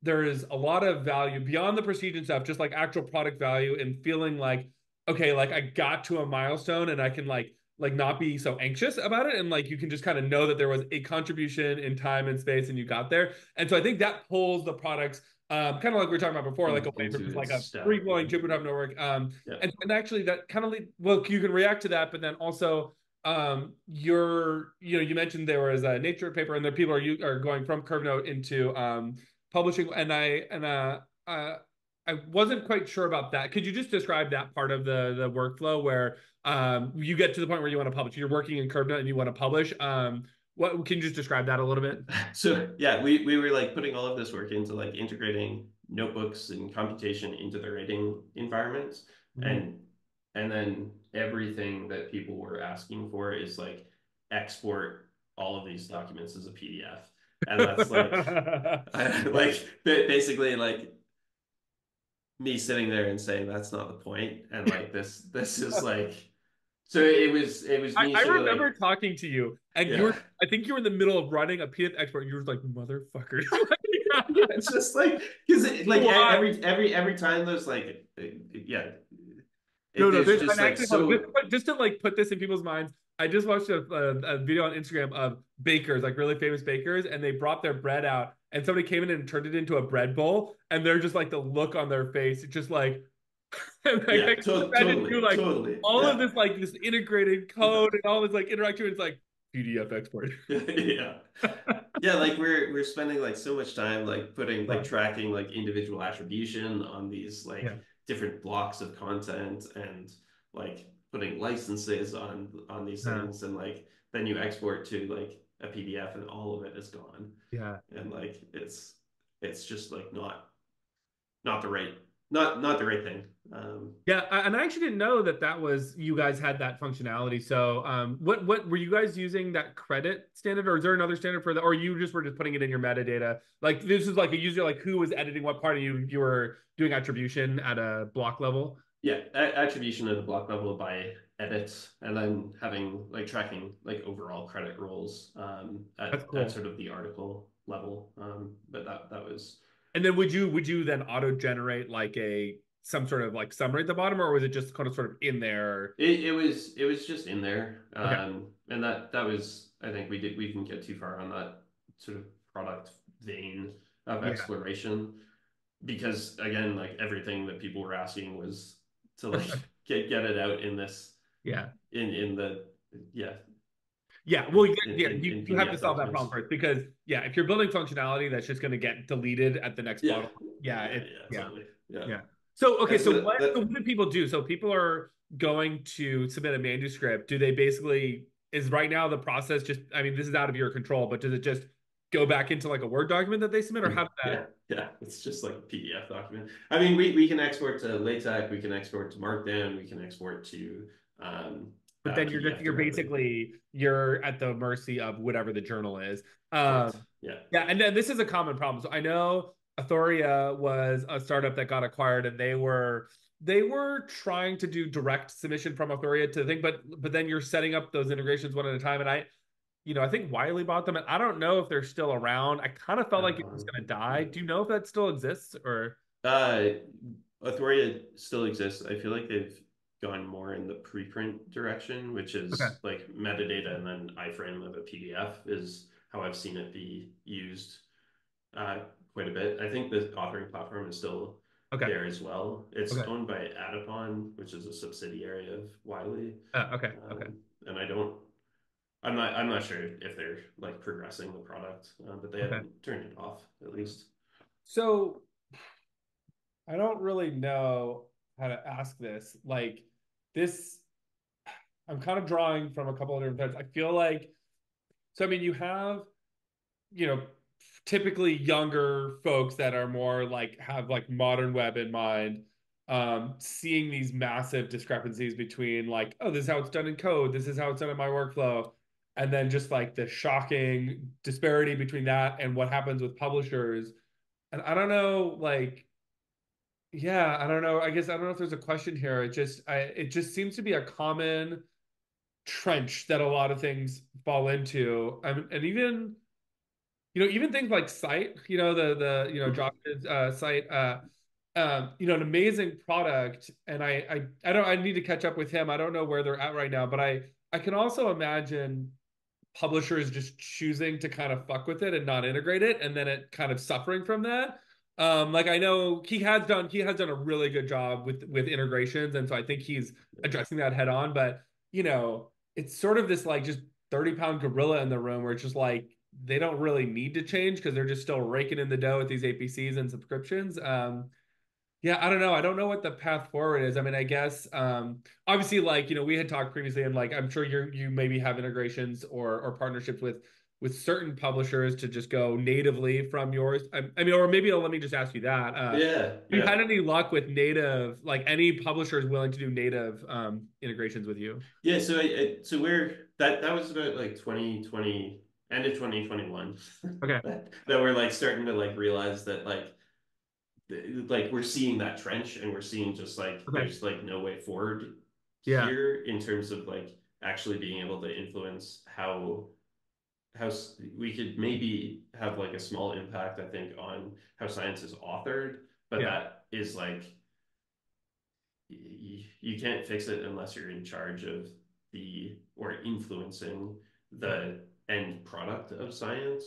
There is a lot of value beyond the prestige and stuff, just like actual product value and feeling like, okay, like I got to a milestone and I can like not be so anxious about it and like you can just kind of know that there was a contribution in time and space and you got there. And so I think that pulls the products kind of like we were talking about before, like away from into just like its a static free flowing form. Jupyter network. Yeah. And actually that kind of well, you can react to that, but then also you mentioned there was a nature paper and there people are going from curve note into publishing, and I wasn't quite sure about that. Could you just describe that part of the workflow where you get to the point where you want to publish, you're working in curve note and you want to publish? What can you just describe that a little bit? So yeah, we were like putting all of this work into like integrating notebooks and computation into the writing environments. Mm. And and then everything that people were asking for is like export all of these documents as a PDF. And that's like I Yeah. like basically like me sitting there and saying that's not the point. And like this is like so it was me I sort of remember like talking to you, and yeah. I think you were in the middle of running a PDF export, and you were like, motherfuckers. Yeah, it's just like because like Why? every time there's like yeah, No. there's And just like actually, hold on, so just to like put this in people's minds, I just watched a video on Instagram of bakers, like really famous bakers, and they brought their bread out, and somebody came in and turned it into a bread bowl, and they're just like the look on their face, it's just like, and like I yeah, can imagine you like totally all of yeah. this like this integrated code and all this like interaction. It's like PDF export. Yeah. Yeah, like we're spending like so much time like putting like Yeah, tracking like individual attribution on these yeah, like different blocks of content and like putting licenses on these yeah, things and like then you export to like a PDF and all of it is gone. yeah. And like it's just like not the right not the right thing. Yeah, and I actually didn't know that that was you guys had that functionality. So, what were you guys using that credit standard, or is there another standard for that, or you just were just putting it in your metadata? Like this is like a user, like who was editing what part of you were doing attribution at a block level. Yeah, attribution at the block level by edits, and then having like tracking like overall credit rolls That's at cool. sort of the article level. But that was And then would you then auto generate like a some sort of like summary at the bottom, or was it just kind of sort of in there? it was just in there, Okay. and that was I think we didn't get too far on that sort of product vein of Yeah. exploration because again like everything that people were asking was to like get it out in this Yeah. in the yeah Yeah, well, yeah, in you have to PDF solve that problem documents. first because yeah, if you're building functionality that's just going to get deleted at the next Yeah, bottle, yeah, yeah, totally. Yeah. yeah. So okay, And so so what do people do? So people are going to submit a manuscript. Do they basically is right now the process just? I mean, this is out of your control, but does it just go back into like a Word document that they submit, or how does that? yeah, it's just like a PDF document. I mean, we can export to LaTeX, we can export to Markdown, we can export to But then PDF you're directly. basically you're at the mercy of whatever the journal is. Correct. Yeah. Yeah, and then this is a common problem. So I know Authoria was a startup that got acquired, and they were trying to do direct submission from Authoria to the thing, but then you're setting up those integrations one at a time. And I think Wiley bought them, and I don't know if they're still around. I kind of felt like it was going to die. Yeah. Do you know if that still exists or? Uh, Authoria still exists. I feel like they've gone more in the preprint direction, which Okay, is like metadata and then iframe of a PDF is how I've seen it be used uh, quite a bit. I think the authoring platform is still okay, there as well. It's okay, owned by Adapon, which is a subsidiary of Wiley. okay, okay, And I'm not sure if they're like progressing the product, but they okay. haven't turned it off at least. So I don't really know how to ask this. Like this, I'm kind of drawing from a couple of different threads. I feel like so. I mean, you have you know typically younger folks that are more like have like modern web in mind, seeing these massive discrepancies between like, oh, this is how it's done in code, this is how it's done in my workflow, and then just like the shocking disparity between that and what happens with publishers. And I don't know, like yeah, I don't know. I guess I don't know if there's a question here. It just seems to be a common trench that a lot of things fall into. And even even things like site, Josh's site, an amazing product. And I don't I need to catch up with him. I don't know where they're at right now, but I can also imagine publishers just choosing to kind of fuck with it and not integrate it, and then it kind of suffering from that. Like I know he has done a really good job with integrations, and so I think he's addressing that head on. But it's sort of this like just 30-pound gorilla in the room where it's just like they don't really need to change because they're just still raking in the dough with these APCs and subscriptions. Yeah, I don't know. I don't know what the path forward is. I mean, I guess obviously like, we had talked previously and like I'm sure you maybe have integrations or partnerships with certain publishers to just go natively from yours. I mean, or maybe let me just ask you that. Yeah, Have you yeah. had any luck with native, like any publishers willing to do native integrations with you? Yeah, so we're that was about like 2020, end of 2021 Okay. that we're like starting to like realize that like we're seeing that trench and we're seeing just like Okay. there's like no way forward Yeah. here in terms of like actually being able to influence how we could maybe have like a small impact, I think, on how science is authored, but Yeah. that is like you can't fix it unless you're in charge of the or influencing Yeah. the end product of science.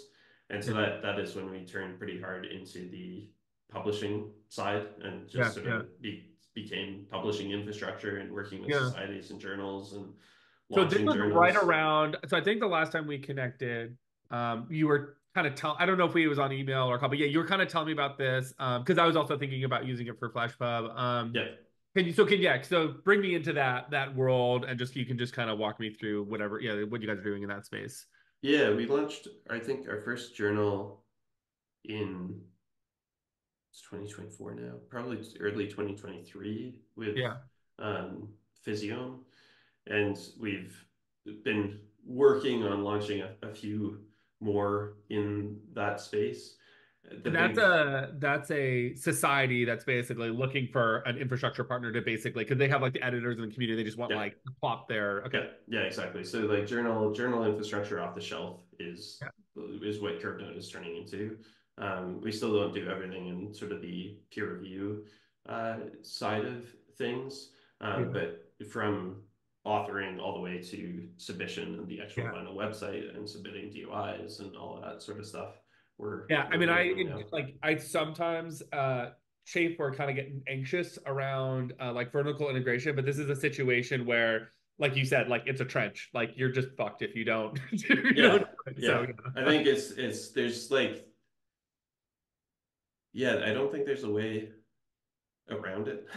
And so Yeah. that is when we turned pretty hard into the publishing side and just Yeah. sort Yeah. of became publishing infrastructure and working with Yeah. societies and journals and So this launching was right journals. around. So I think the last time we connected, you were kind of I don't know if we was on email or a call, but yeah, you were kind of telling me about this because I was also thinking about using it for FlashPub. Yeah. So bring me into that world and just you can just kind of walk me through whatever what you guys are doing in that space. Yeah, we launched, I think, our first journal in it's 2024 now, probably early 2023 with Yeah. um, Physiome, and we've been working on launching a few more in that space. The And big that's a society that's basically looking for an infrastructure partner to basically because they have like the editors in the community, they just want Yeah, like to plop their okay. yeah, exactly. So like journal infrastructure off the shelf Yeah. is what CurveNote is turning into. We still don't do everything in sort of the peer review side of things, Yeah. but from authoring all the way to submission and the actual Yeah. final website and submitting DOIs and all that sort of stuff, Yeah, I we're mean, handling now. I sometimes chafe or kind of get anxious around like vertical integration, but this is a situation where, like you said, like it's a trench. Like you're just fucked if you don't you don't Yeah, do it. So yeah. I think it's there's like yeah, I don't think there's a way around it.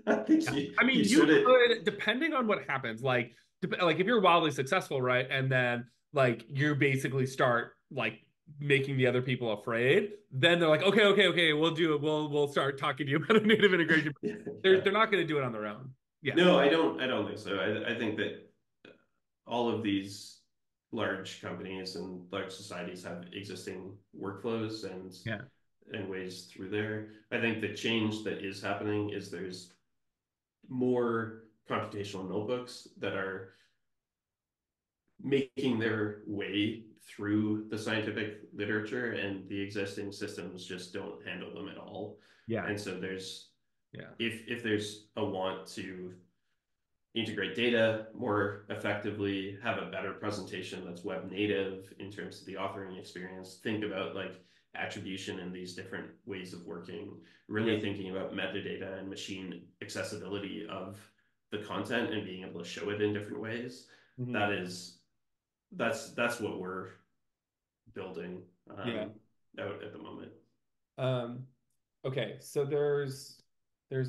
I think yeah. I you mean, you sort of could, depending on what happens, like if you're wildly successful, right, and then like you basically start like making the other people afraid, then they're like, okay, we'll do it. We'll start talking to you about a native integration. yeah. They're not going to do it on their own. Yeah, No, I don't think so. I think that all of these large companies and large societies have existing workflows yeah, and ways through there. I think the change that is happening is there's more computational notebooks that are making their way through the scientific literature, and the existing systems just don't handle them at all. yeah, And so there's yeah, if there's a want to integrate data more effectively, have a better presentation that's web native in terms of the authoring experience, think about like attribution and these different ways of working, yeah. really thinking about metadata and machine accessibility of the content and being able to show it in different ways. Hmm. That is that's what we're building Yeah. out at the moment. Um, okay, so there's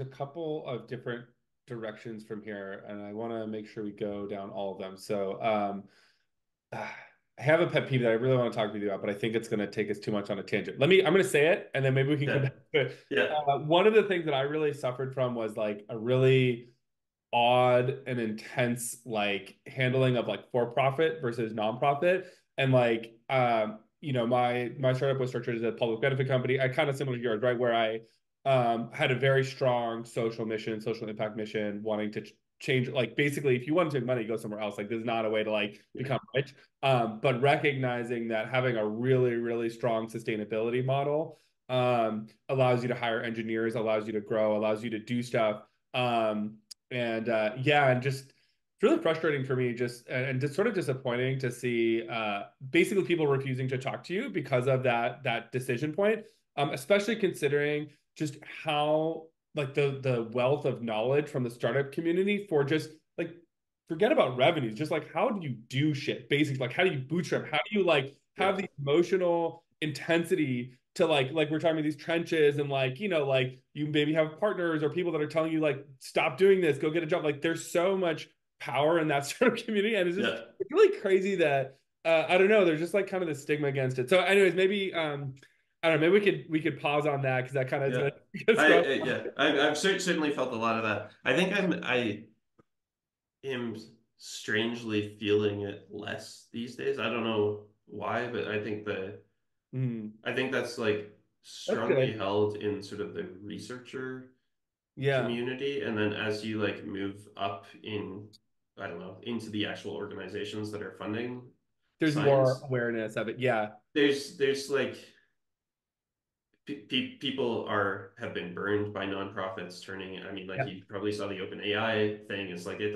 a couple of different directions from here, and I want to make sure we go down all of them. So, I have a pet peeve that I really want to talk with you about, but I think it's going to take us too much on a tangent. I'm going to say it, and then maybe we can come Yeah, back to it. yeah, One of the things that I really suffered from was like a really odd and intense like handling of like for profit versus nonprofit. And like my startup was structured as a public benefit company. I kind of similar to yours, right? Where I had a very strong social mission, social impact mission, wanting to change like basically if you want to make money, go somewhere else. Like this is not a way to like yeah, become rich. But recognizing that having a really, really strong sustainability model allows you to hire engineers, allows you to grow, allows you to do stuff. And yeah, and just it's really frustrating for me, just and just sort of disappointing to see basically people refusing to talk to you because of that decision point. Especially considering just how like the wealth of knowledge from the startup community for just like forget about revenues, just like how do you do shit, basically like how do you bootstrap, how do you like yeah, have the emotional intensity to like we're talking about these trenches and like like you maybe have partners or people that are telling you like stop doing this, go get a job. Like there's so much power in that sort of community, and yeah, it's really crazy that I don't know, there's just like kind of the stigma against it. So anyways, maybe I don't know, maybe we could pause on that because that kind of is yeah. gonna throw. Yeah, I've certainly felt a lot of that. I think I am strangely feeling it less these days. I don't know why, but Mm, I think that's like that's strongly good. held in sort of the researcher Yeah, community. And then as you like move up in, I don't know, into the actual organizations that are funding there's more science, awareness of it. Yeah, there's like people are have been burned by nonprofits turning. I mean, like yeah, you probably saw the open AI thing. It's like yeah. it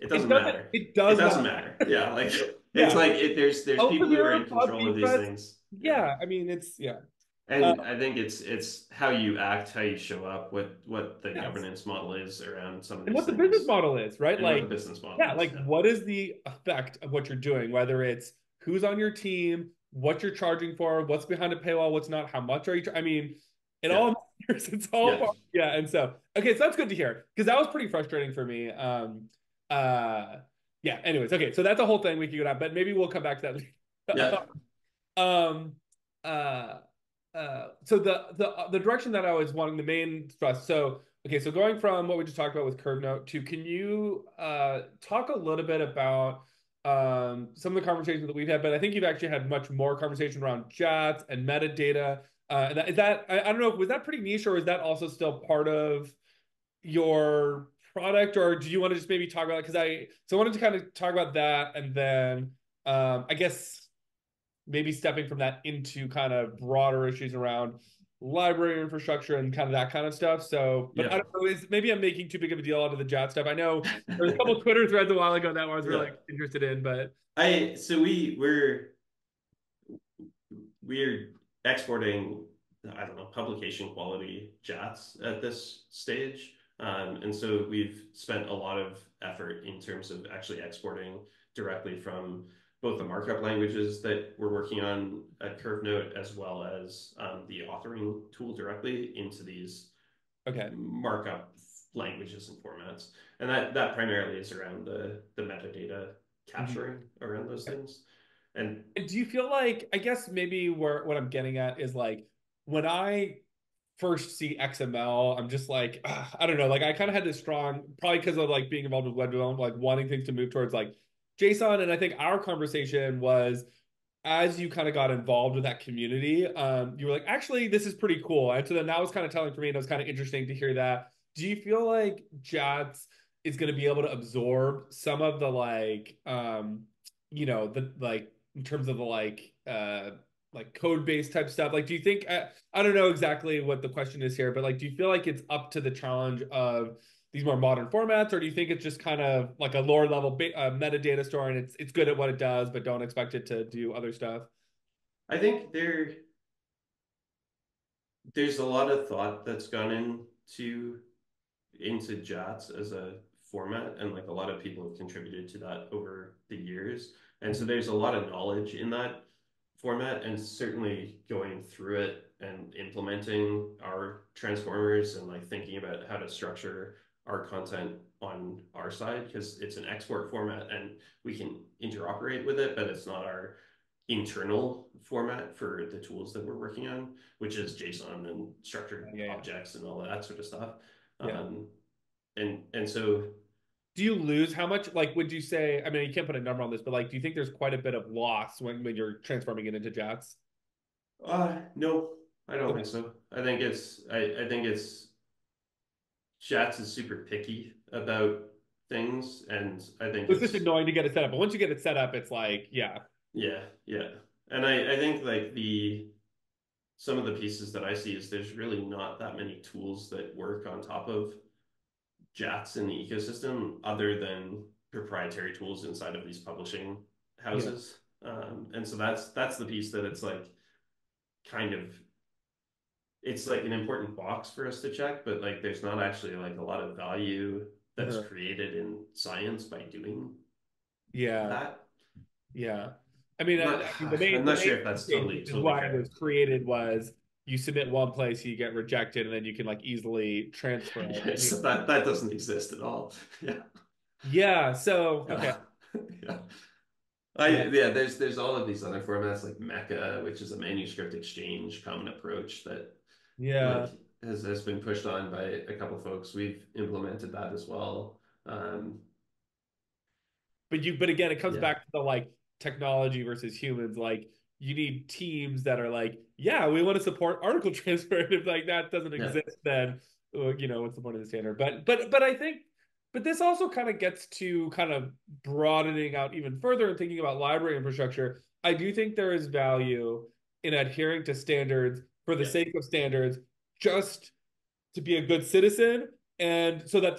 It doesn't doesn't. matter. It It does doesn't not. matter. Yeah, like it's Yeah. like there's people Open who are your in pod control of these secrets. things. Yeah. Yeah, I mean it's yeah. Uh, And I think it's how you act, how you show up, what the yes. governance model is around some of And these what the business things, model is, right? and what the Like, business model yeah, is. like Yeah. what is the effect of what you're doing, whether it's who's on your team, what you're charging for, what's behind a paywall, what's not, how much are you, I mean, it Yeah. all matters. It's all Yeah. part, yeah. And so, okay, so that's good to hear because that was pretty frustrating for me. Uh, yeah, anyways, okay, so that's a whole thing we could go down, but maybe we'll come back to that later. Yeah. um, uh, so the direction that I was wanting the main thrust. So okay, so going from what we just talked about with curve note to can you talk a little bit about some of the conversations that we've had, but I think you've actually had much more conversation around JATs and metadata. And is that I don't know, was that pretty niche or is that also still part of your product, or do you want to just maybe talk about because I wanted to kind of talk about that and then I guess maybe stepping from that into kind of broader issues around library infrastructure and kind of that kind of stuff. So, but I Yeah. don't know, maybe I'm making too big of a deal out of the JAT stuff. I know there's a couple of Twitter threads a while ago that I was really Yeah. interested in, but So we're exporting, I don't know, publication quality JATs at this stage. And so we've spent a lot of effort in terms of actually exporting directly from both the markup languages that we're working on at CurveNote as well as the authoring tool directly into these okay. markup languages and formats. And that primarily is around the metadata Mhm. capturing around those things. And And do you feel like, I guess maybe where what I'm getting at is like when I first see XML, I'm just like, I don't know, like I kind of had this strong, probably because of like being involved with web development, like wanting things to move towards like JSON. And I think our conversation was as you kind of got involved with that community, you were like, actually, this is pretty cool. And so then that was kind of telling for me, and it was kind of interesting to hear that. Do you feel like JATS is going to be able to absorb some of the the like in terms of the like code based type stuff? Like, do you think I don't know exactly what the question is here, but like, do you feel like it's up to the challenge of these more modern formats, or do you think it's just kind of like a lower level metadata store and it's good at what it does, but don't expect it to do other stuff? I think there's a lot of thought that's gone into JATS as a format, and like a lot of people have contributed to that over the years. And so Mhm. there's a lot of knowledge in that format, and certainly going through it and implementing our transformers and like thinking about how to structure our content on our side because it's an export format and we can interoperate with it, but it's not our internal format for the tools that we're working on, which is JSON and structured Yeah, yeah, objects and all that sort of stuff. yeah. Um, and so Do you lose how much? Like, would you say? I mean, you can't put a number on this, but like, do you think there's quite a bit of loss when you're transforming it into JATS? no, I don't Okay. think so. I think it's Shats is super picky about things, and I think It's just it's annoying to get it set up, but once you get it set up, it's like, yeah, yeah, yeah. And I think like the some of the pieces that I see is there's really not that many tools that work on top of JATs in the ecosystem other than proprietary tools inside of these publishing yeah, houses. And so that's the piece that it's like kind of it's like an important box for us to check, but like there's not actually like a lot of value that's uh-huh. created in science by doing Yeah, that. yeah. I mean, I'm not I mean, I'm the not main sure if that's use case, which is totally why it fair. was created, was you submit one place, you get rejected, and then you can like easily transfer it. I mean, So that doesn't exist at all. Yeah. yeah. So okay, Yeah. Yeah. yeah, There's all of these other formats like Mecca, which is a manuscript exchange common approach that like yeah. has been pushed on by a couple of folks. We've implemented that as well. But again, it comes Yeah, back to the like technology versus humans. Like you need teams that are like, yeah, we want to support article transfer. And if like that doesn't yeah, exist, then what's the point of the standard? But I think, but this also kind of gets to kind of broadening out even further and thinking about library infrastructure. I do think there is value in adhering to standards for the yeah, sake of standards, just to be a good citizen, and so that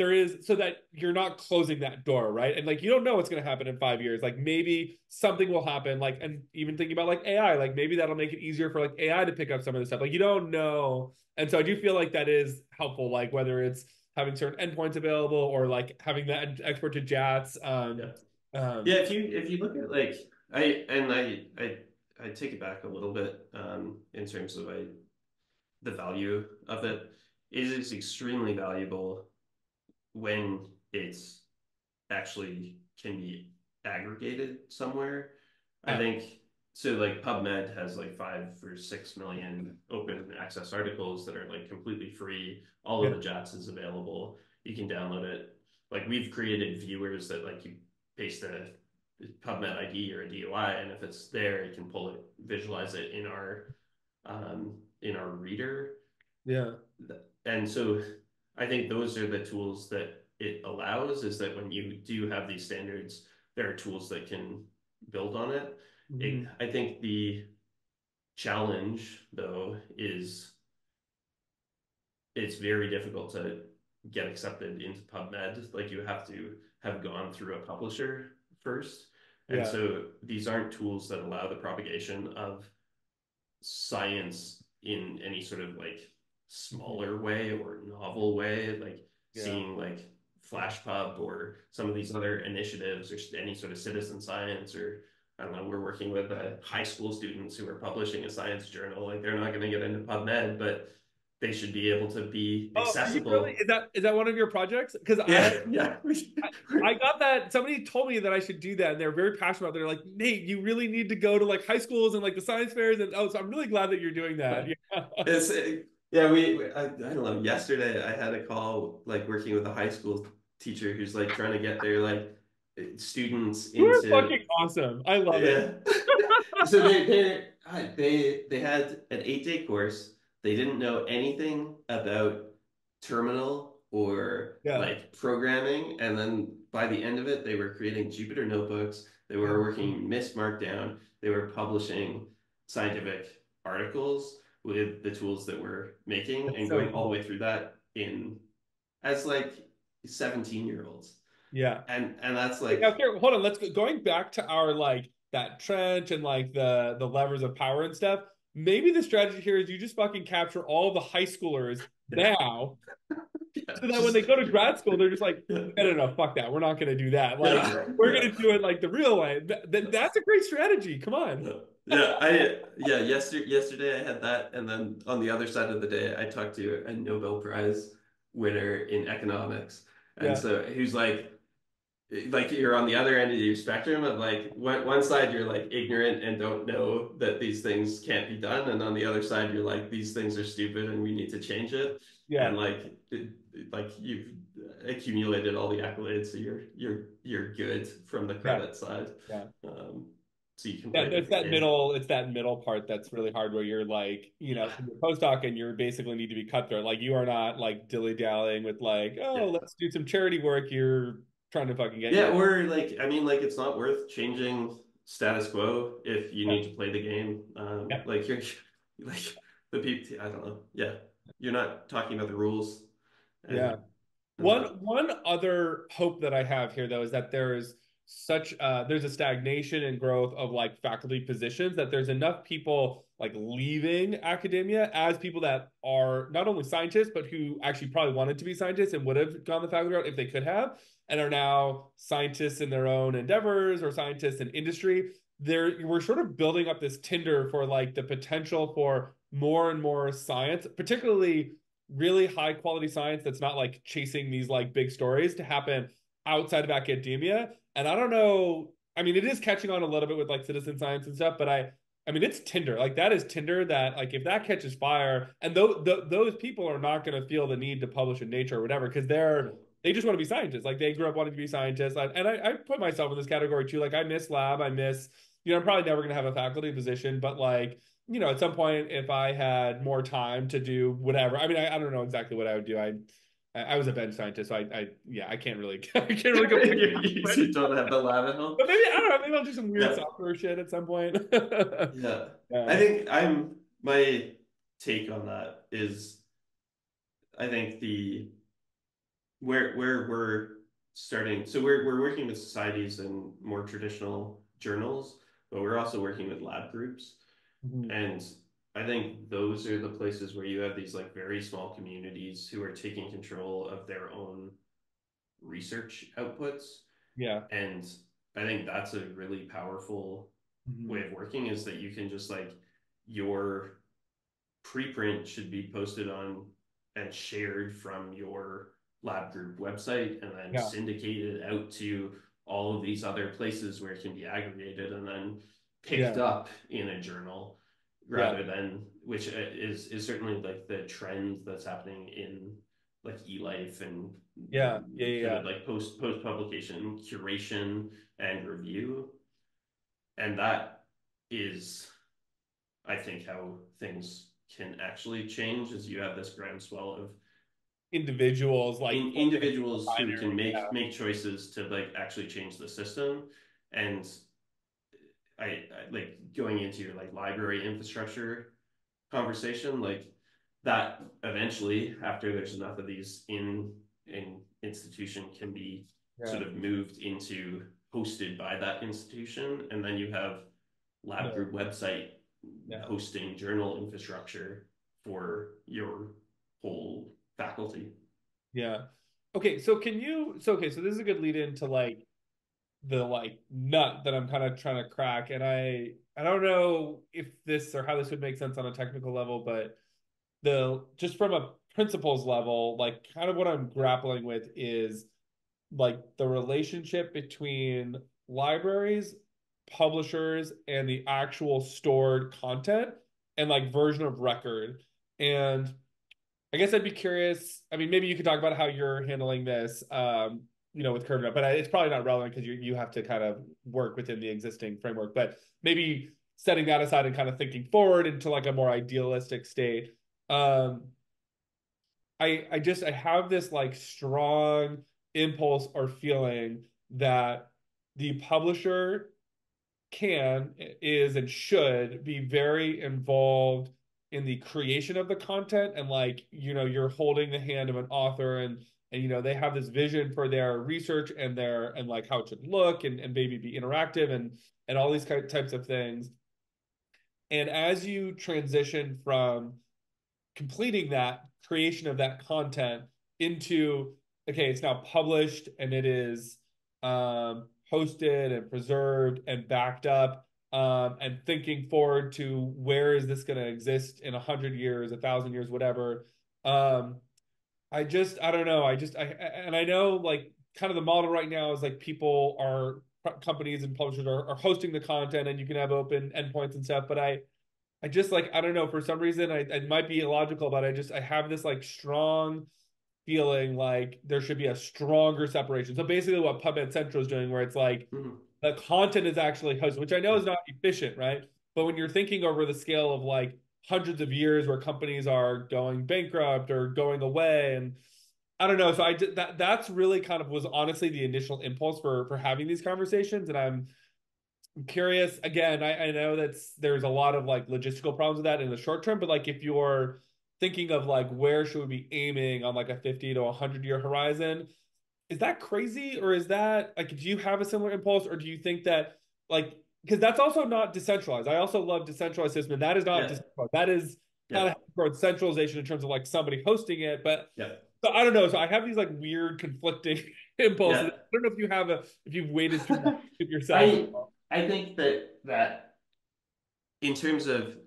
you're not closing that door, right? And like you don't know what's going to happen in 5 years. Like maybe something will happen, like, and even thinking about like AI, like maybe that'll make it easier for like AI to pick up some of this stuff. Like you don't know. And so I do feel like that is helpful, like whether it's having certain endpoints available or like having that export to JATs. yeah. Um Yeah, if you look at like I take it back a little bit in terms of the value of it. It is extremely valuable when it's actually can be aggregated somewhere. I uh, think so like PubMed has like 5 or 6 million open access articles that are like completely free. All of Yeah. the JATS is available. You can download it. Like we've created viewers that like you paste a PubMed ID or a DOI, and if it's there, you can pull it, visualize it in our reader. Yeah. And so I think those are the tools that it allows, is that when you do have these standards, there are tools that can build on it. Hmm. I think the challenge though is it's very difficult to get accepted into PubMed. Like you have to have gone through a publisher first. And Yeah. so these aren't tools that allow the propagation of science in any sort of like Hmm. smaller way or novel way, like Yeah. seeing like FlashPub or some of these other initiatives or any sort of citizen science, or I don't know, we're working with high school students who are publishing a science journal. Like they're not going to get into PubMed, but they should be able to be Oh, are you really? accessible. Is that one of your projects? Because Yeah, yeah. I got that. Somebody told me that I should do that, and they're very passionate about it. They're like, Nate, you really need to go to like high schools and like the science fairs, and oh, so I'm really glad that you're doing that. Yeah. It's yeah, I don't know. Yesterday I had a call like working with a high school teacher who's like trying to get their like students You are into fucking awesome. I love it. yeah. So they had an 8 day course. They didn't know anything about terminal or Yeah. like programming, and then by the end of it, they were creating Jupyter notebooks. They were Oh, working Mist Markdown. They were publishing scientific articles with the tools that we're making that's and so going all the cool. way through that in as like 17-year-olds. Yeah. And that's Wait, now like here, hold on. Let's go going back to our like that trench and like the levers of power and stuff. Maybe the strategy here is you just fucking capture all the high schoolers yeah, now, yeah, so that when just they go to grad school, they're just like, yeah. no, no, no, fuck that. We're not going to do that. Like, Yeah, we're yeah, going to do it like the real way. That's a great strategy. Come on. yeah. Yeah. Yesterday I had that, and then on the other side of the day, I talked to a Nobel Prize winner in economics, and Yeah, so who's like you're on the other end of your spectrum of like one side you're like ignorant and don't know that these things can't be done, and on the other side you're like these things are stupid and we need to change it, yeah, and like you've accumulated all the accolades, so you're good from the yeah, credit side, yeah. um, so you can Yeah, play there's with the that game. middle, it's that middle part that's really hard where you're like, Yeah, you're a postdoc and you're basically need to be cutthroat. Like you are not like dilly-dallying with like, yeah. oh, let's do some charity work. You're trying to fucking get Yeah, your or like I mean, like it's not worth changing status quo if you yeah, need to play the game. yeah. Like you're like the people. I don't know. Yeah, you're not talking about the rules, Yeah. and and One that. one other hope that I have here though is that there's a stagnation and growth of like faculty positions, that there's enough people like leaving academia as people that are not only scientists but who actually probably wanted to be scientists and would have gone the faculty route if they could have, and are now scientists in their own endeavors or scientists in industry. We're sort of building up this tinder for like the potential for more and more science, particularly really high quality science that's not like chasing these like big stories, to happen outside of academia. And I don't know, I mean, it is catching on a little bit with like citizen science and stuff, but I mean, it's Tinder. Like that is Tinder. That like if that catches fire, and those people are not going to feel the need to publish in Nature or whatever because they just want to be scientists. Like they grew up wanting to be scientists, and I put myself in this category too. Like I miss lab. I miss, I'm probably never going to have a faculty position, but like at some point, if I had more time to do whatever, I mean, I don't know exactly what I would do. I was a bench scientist, so yeah, I can't really, I can't really go back. You don't have the lab at home. But maybe I don't know. Maybe I'll do some weird Yeah, software shit at some point. yeah. I Yeah. think my take on that is I think the where we're starting. So we're working with societies and more traditional journals, but we're also working with lab groups. Mhm. And I think those are the places where you have these like very small communities who are taking control of their own research outputs. Yeah. And I think that's a really powerful way Mhm. of working, is that you can just like your preprint should be posted on and shared from your lab group website and then Yeah. syndicated out to all of these other places where it can be aggregated, and then picked Yeah. up in a journal Yeah. rather than which is certainly like the trend that's happening in like e-life and Yeah. Yeah. sort Yeah. of like post publication curation and review, and that is, I think, how things can actually change is you have this groundswell of Individuals like focus individuals who can binary. make choices to like actually change the system. And I like going into your like library infrastructure conversation, like that eventually, after there's enough of these in institution, can be Yeah. sort of moved into hosted by that institution, and then you have lab Yeah. group website Yeah. hosting journal infrastructure for your whole faculty. Yeah. Okay, so so this is a good lead into like the like nut that I'm kind of trying to crack. And I don't know if this or how this would make sense on a technical level, but the just from a principles level, like kind of what I'm grappling with is like the relationship between libraries, publishers, and the actual stored content and like version of record. And I guess I'd be curious. I mean, maybe you could talk about how you're handling this, with Curve, but it's probably not relevant because you have to kind of work within the existing framework. But maybe setting that aside and kind of thinking forward into like a more idealistic state. Um, I have this like strong impulse or feeling that the publisher is and should be very involved in the creation of the content, and like you're holding the hand of an author, and they have this vision for their research and their and like how it should look and maybe be interactive and all these types of things. And as you transition from completing that creation of that content into, okay, it's now published and it is hosted and preserved and backed up, and thinking forward to where is this going to exist in 100 years, 1,000 years, whatever. um, I don't know. And I know like kind of the model right now is like people are companies and publishers are hosting the content and you can have open endpoints and stuff, but I just like I don't know, for some reason it might be illogical, but I have this like strong feeling like there should be a stronger separation. So basically what PubMed Central is doing, where it's like Mm-hmm. the content is actually hosted, which I know Yeah. is not efficient, right? But when you're thinking over the scale of like hundreds of years where companies are going bankrupt or going away, and I don't know. So I did that's really kind of was honestly the initial impulse for having these conversations. And I'm curious again. I know there's a lot of like logistical problems with that in the short term, but like if you're thinking of like where should we be aiming on like a 50 to 100-year horizon, is that crazy, or is that like do you have a similar impulse, or do you think that like because that's also not decentralized? I also love decentralized system, and that is not Yeah. decentralized. That is kind Yeah. of towards centralization in terms of like somebody hosting it, but Yeah. so I don't know. So I have these like weird conflicting impulses. Yeah. I don't know if you've waded through that yourself as I well. I think that in terms of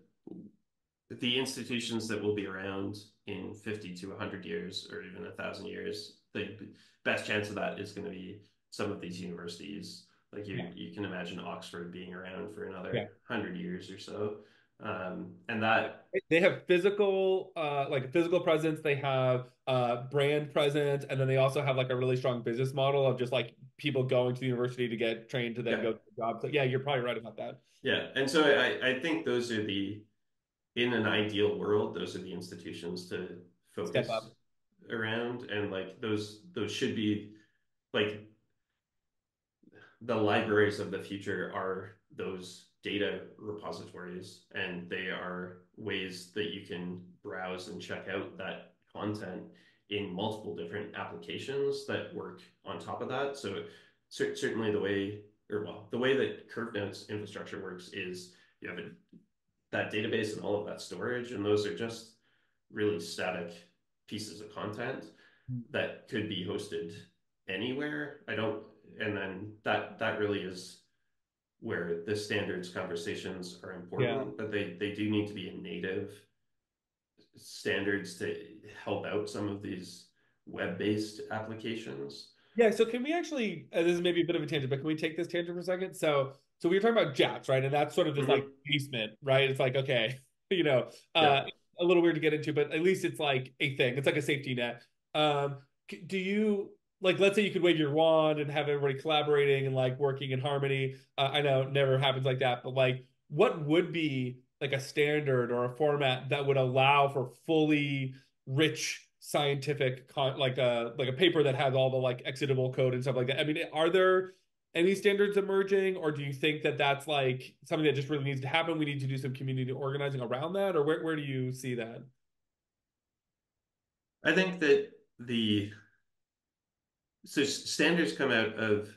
the institutions that will be around in 50 to 100 years or even 1,000 years, the best chance of that is going to be some of these universities. Like Yeah. you can imagine Oxford being around for Yeah. another 100 years or so. And that, They have physical, like physical presence. They have brand presence, and then they also have like a really strong business model of just like people going to the university to get trained to then yeah, go to the job. So yeah, you're probably right about that. yeah. And so I think those are in an ideal world, those are the institutions to Step focus up. around. And like those should be like the libraries of the future are those data repositories, and they are ways that you can browse and check out that content in multiple different applications that work on top of that. So certainly the way that Curve Notes infrastructure works is you have that database and all of that storage, and those are just really static pieces of content that could be hosted anywhere. I don't, and then that really is where the standards conversations are Yeah. important, but they do need to be in native standards to help out some of these web-based applications. Yeah. So can we actually? This is maybe a bit of a tangent, but can we take this tangent for a second? So so we were talking about jats, right? And that's sort of this like Hmm. basement, right? It's like, okay, you know, Yeah. a little weird to get into, but at least it's like a thing. It's like a safety net. Um, do you like, let's say you could wave your wand and have everybody collaborating and like working in harmony. I know it never happens like that, but like, what would be like a standard or a format that would allow for fully rich scientific like a paper that has all the like executable code and stuff like that? I mean, are there any standards emerging, or do you think that that's like something that just really needs to happen? We need to do some community organizing around that, or where do you see that? I think that the standards come out of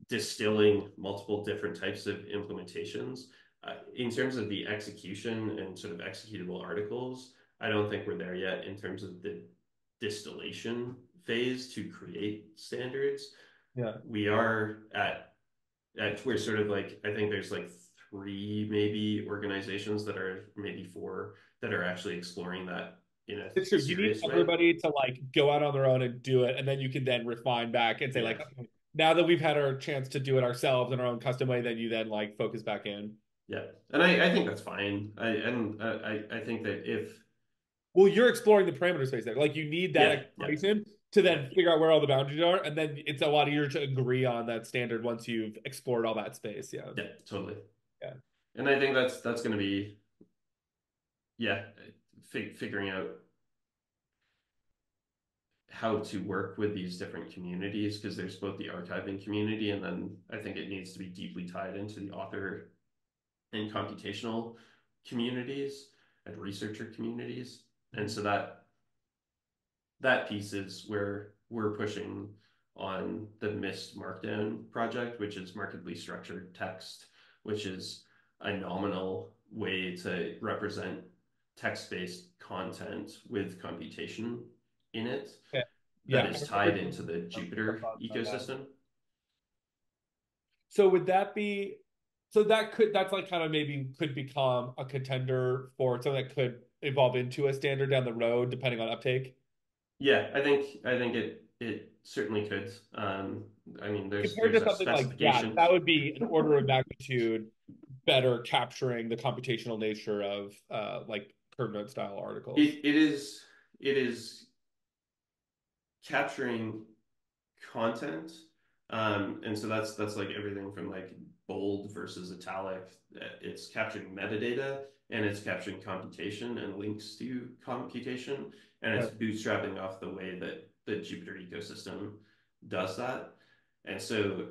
distilling multiple different types of implementations. In terms of the execution and sort of executable articles, I don't think we're there yet in terms of the distillation phase to create standards. Yeah. We are at we're sort of like, I think there's like three maybe organizations that are maybe four that are actually exploring that in a It's true. You need serious way. everybody to like go out on their own and do it, and then you can then refine back and say Yeah. like, okay, now that we've had our chance to do it ourselves in our own custom way, then you then like focus back in. Yeah. And I think that's fine. I think that if Well, you're exploring the parameter space there. Like you need that yeah, yeah, exploration to yeah, then figure out where all the boundaries are, and then it's a lot easier to agree on that standard once you've explored all that space. Yeah. yeah, totally. Yeah. And I think that's going to be, yeah, figuring out how to work with these different communities, because there's both the archiving community and then I think it needs to be deeply tied into the author and computational communities and researcher communities. And so that piece is where we're pushing on the MIST Markdown project, which is markedly structured text, which is a nominal way to represent text-based content with computation in it Yeah. that Yeah. I is remember tied seeing into the some Jupyter thoughts on that. ecosystem. So would that be so that could that's like kind of maybe could become a contender for something that could evolve into a standard down the road depending on uptake? Yeah, I think it certainly could. I mean, Compared there's to a something like that, specification. that would be an order of magnitude better capturing the computational nature of like curve note style articles. It is capturing content. And so that's like everything from like bold versus italic. It's capturing metadata and it's capturing computation and links to computation. And it's Yeah. bootstrapping off the way that the Jupyter ecosystem does that. And so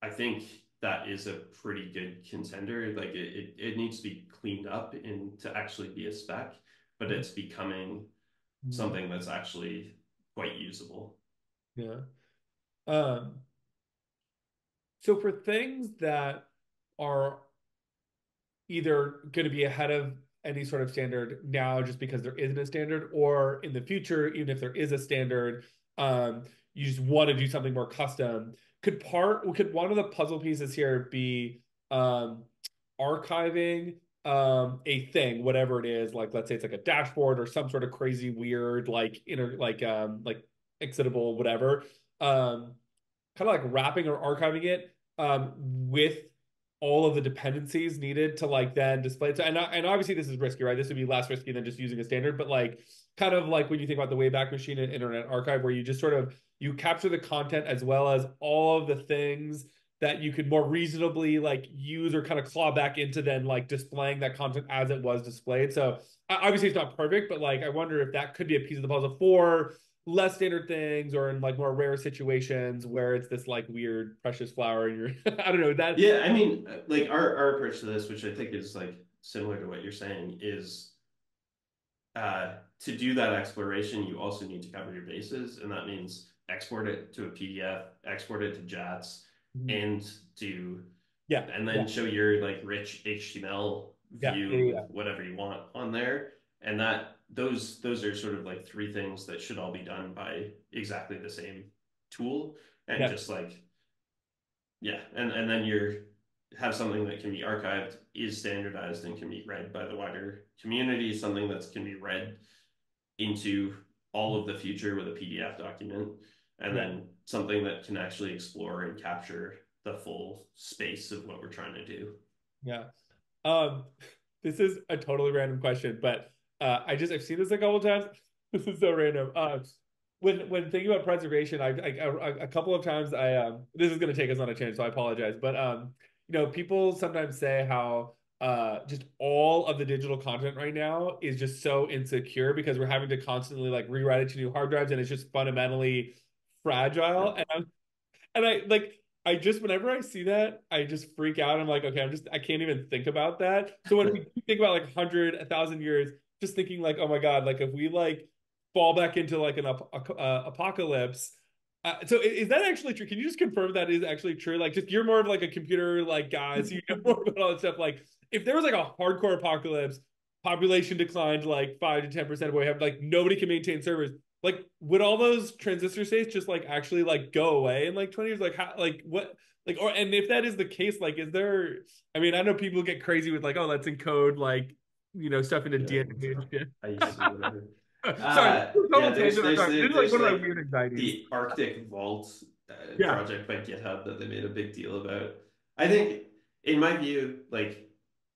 I think that is a pretty good contender. Like it needs to be cleaned up and to actually be a spec, but it's becoming Mhm. something that's actually quite usable. Yeah. Um, so for things that are either going to be ahead of any sort of standard now just because there isn't a standard, or in the future, even if there is a standard, um, you just want to do something more custom. Could one of the puzzle pieces here be um, archiving a thing, whatever it is, like let's say it's like a dashboard or some sort of crazy weird like exitable whatever, um, kind of like wrapping or archiving it with all of the dependencies needed to like then display it. So, and obviously this is risky, right? This would be less risky than just using a standard, but like kind of like when you think about the Wayback Machine and Internet Archive, where you just sort of you capture the content as well as all of the things that you could more reasonably like use or kind of claw back into then like displaying that content as it was displayed. So obviously it's not perfect, but like I wonder if that could be a piece of the puzzle for less standard things or in like more rare situations where it's this like weird precious flower and you're I don't know that. Yeah, I mean, like our approach to this, which I think is like similar to what you're saying, is to do that exploration, you also need to cover your bases, and that means export it to a PDF, export it to JATS, and do Yeah, and yeah, then show your like rich HTML yeah, yeah, view with yeah, whatever you want on there. And that those are sort of like three things that should all be done by exactly the same tool. And yeah, just like, yeah, and then you're have something that can be archived, is standardized, and can be read by the wider community, something that can be read into all of the future with a PDF document. and Yeah. then something that can actually explore and capture the full space of what we're trying to do. Yeah. Um, this is a totally random question, but I've seen this a couple times. This is so random. When thinking about preservation, a couple of times this is going to take us on a tangent, so I apologize. But people sometimes say how just all of the digital content right now is just so insecure because we're having to constantly like rewrite it to new hard drives, and it's just fundamentally fragile. Yep. And I like I just whenever I see that, I just freak out. I'm like, okay, I can't even think about that. So when we think about like 100, 1,000 years, just thinking like, oh my God, like if we like fall back into like an apocalypse. So is that actually true? Can you just confirm that is actually true? Like, just you're more of like a computer like guy, so you know more about all that stuff. Like, if there was like a hardcore apocalypse, population declined like 5 to 10% of what we have, like nobody can maintain servers, like would all those transistor states just like actually like go away in like 20 years, like how, like what, like, or and if that is the case, like is there, I mean, I know people get crazy with like, oh, let's encode like stuff into Yeah, DNA and shit. ice or whatever. Sorry, Yeah, total tangent. I'm sorry, this is like there's one of my like weird anxieties. the Arctic Vault Yeah. project by GitHub that they made a big deal about. I think, in my view, like,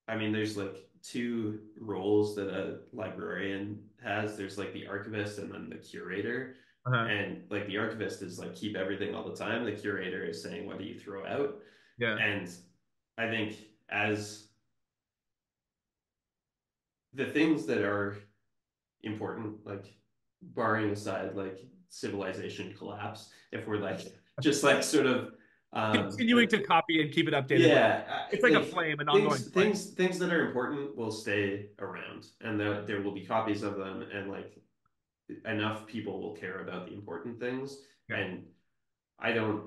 I mean, there's like two roles that a librarian has. There's like the archivist and then the curator. Uh-huh. And like the archivist is like keep everything all the time. The curator is saying what do you throw out? Yeah. And I think as the things that are important, like barring aside like civilization collapse, if we're like just like sort of Continuing to copy and keep it updated, like yeah, it's like a like flame, an ongoing flame. things that are important will stay around, and there will be copies of them, and like enough people will care about the important things. Yeah. And I don't,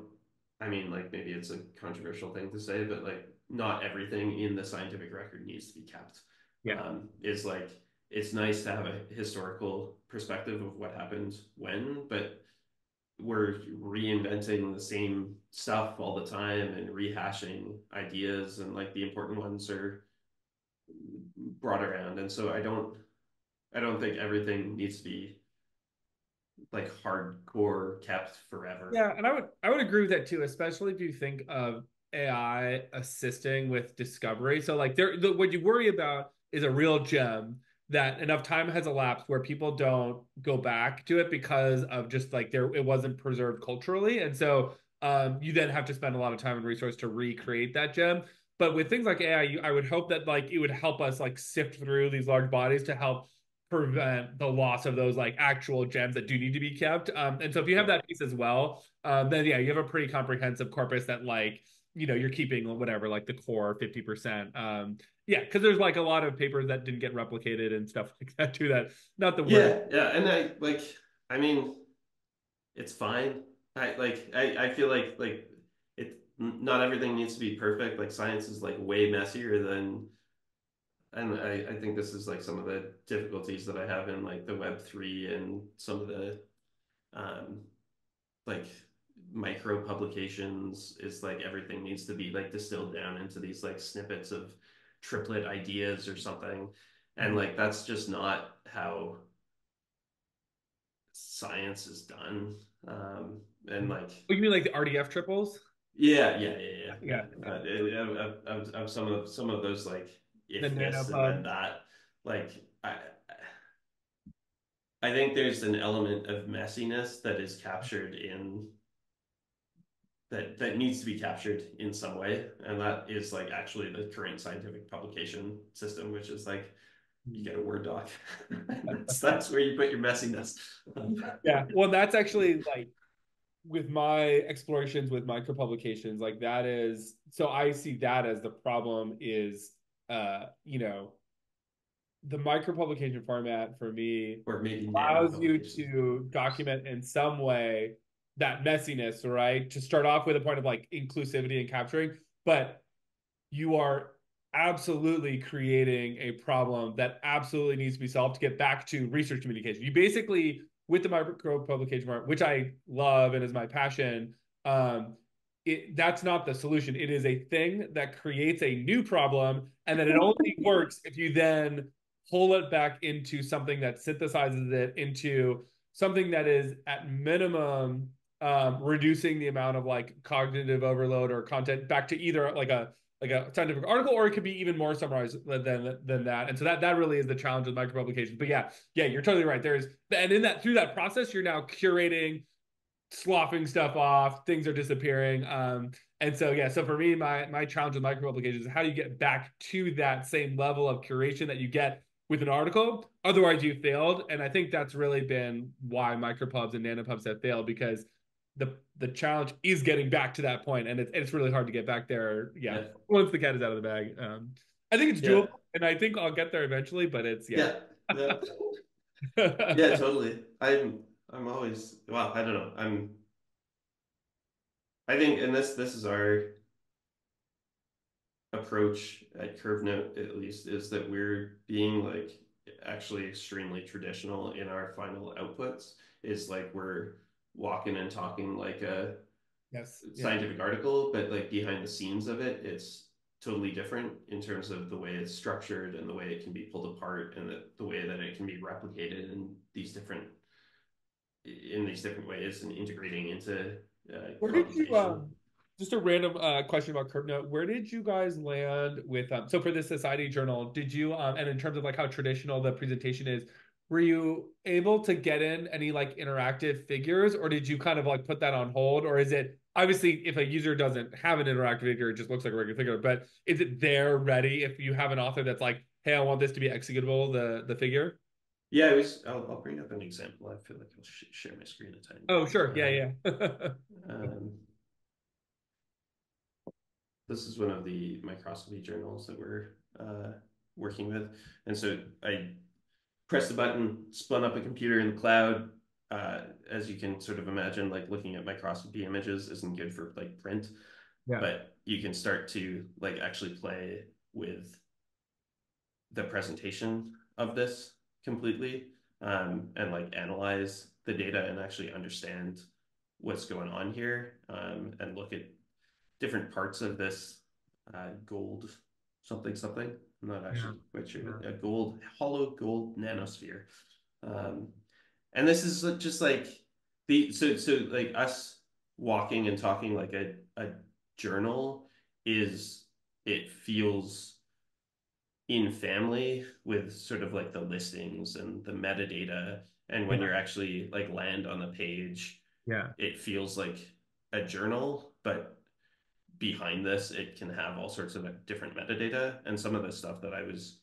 I mean, like maybe it's a controversial thing to say, but like not everything in the scientific record needs to be kept. Yeah. Is like it's nice to have a historical perspective of what happened when, but we're reinventing the same stuff all the time and rehashing ideas, and like the important ones are brought around. And so I don't think everything needs to be like hardcore kept forever. Yeah, and I would agree with that too, especially if you think of AI assisting with discovery. So like what you worry about is a real gem that enough time has elapsed where people don't go back to it because of just like there it wasn't preserved culturally. And so you then have to spend a lot of time and resource to recreate that gem. But with things like AI, I would hope that like it would help us like sift through these large bodies to help prevent the loss of those like actual gems that do need to be kept. And so if you have Yeah. that piece as well, then yeah, you have a pretty comprehensive corpus that like you're keeping whatever like the core 50%. Yeah, because there's like a lot of papers that didn't get replicated and stuff like that too. That not the worst. Yeah. And I mean, it's fine. I feel like it not everything needs to be perfect. Like science is like way messier than, and I think this is like some of the difficulties that I have in like the Web3 and some of the um like micro publications is like everything needs to be like distilled down into these like snippets of triplet ideas or something. And Mhm. like that's just not how science is done. And like Oh, you mean like the RDF triples? yeah. Yeah, yeah. Of some of those like The if this and then nanopub. that, like I think there's an element of messiness that is captured in that needs to be captured in some way, and that is like actually the current scientific publication system, which is like you get a Word doc. That's where you put your messiness. Yeah, well, that's actually like with my explorations with micro publications, like that is so I see that as the problem is the micro publication format for me Or maybe nano allows you publications. to document in some way that messiness, right? To start off with a point of like inclusivity and capturing, but you are absolutely creating a problem that absolutely needs to be solved to get back to research communication. You basically, with the micro publication part, which I love and is my passion, that's not the solution. It is a thing that creates a new problem, and then it only works if you then pull it back into something that synthesizes it into something that is at minimum reducing the amount of like cognitive overload or content back to either like a scientific article, or it could be even more summarized than that. And so that really is the challenge with micro publications. But yeah, you're totally right. There's and in that through that process, you're now curating, sloughing stuff off, things are disappearing. And so yeah, so for me, my challenge with micro publications is how do you get back to that same level of curation that you get with an article? Otherwise, you failed. And I think that's really been why micropubs and nanopubs have failed, because the challenge is getting back to that point, and it's really hard to get back there. Yeah, Yeah. once the cat is out of the bag. I think it's Yeah. doable, and I think I'll get there eventually. But it's yeah. Yeah. Yeah. Yeah, totally. I'm always, well, I don't know. I think, and this is our approach at Curve Note, at least, is that we're being like actually extremely traditional in our final outputs. Is like we're walking and talking like a Yes. Yeah. scientific article, but like behind the scenes of it, it's totally different in terms of the way it's structured and the way it can be pulled apart and the way that it can be replicated in these different ways and integrating into Where did you computation. just a random question about CurveNote, where did you guys land with so for this society journal, did you and in terms of like how traditional the presentation is, were you able to get in any like interactive figures, or did you kind of like put that on hold? Or is it obviously if a user doesn't have an interactive figure, it just looks like a regular figure, but is it there ready if you have an author that's like, hey, I want this to be executable, the figure? Yeah, it was. I'll bring up an example. I feel like I'll share my screen a tiny Oh, bit. sure. Yeah, yeah. Um, this is one of the microscopy journals that we're working with, and so I pressed the button, spun up a computer in the cloud. As you can sort of imagine, like looking at microscopy images isn't good for like print, Yeah. but you can start to like actually play with the presentation of this completely, and like analyze the data and actually understand what's going on here, and look at different parts of this gold something something. I'm not Yeah. actually quite sure. Yeah. A gold, hollow gold nanosphere. Um, and this is just like so like us walking and talking like a journal is, it feels in family with sort of like the listings and the metadata. And when Yeah. you're actually like land on the page, Yeah. it feels like a journal, but behind this, it can have all sorts of different metadata. And some of the stuff that I was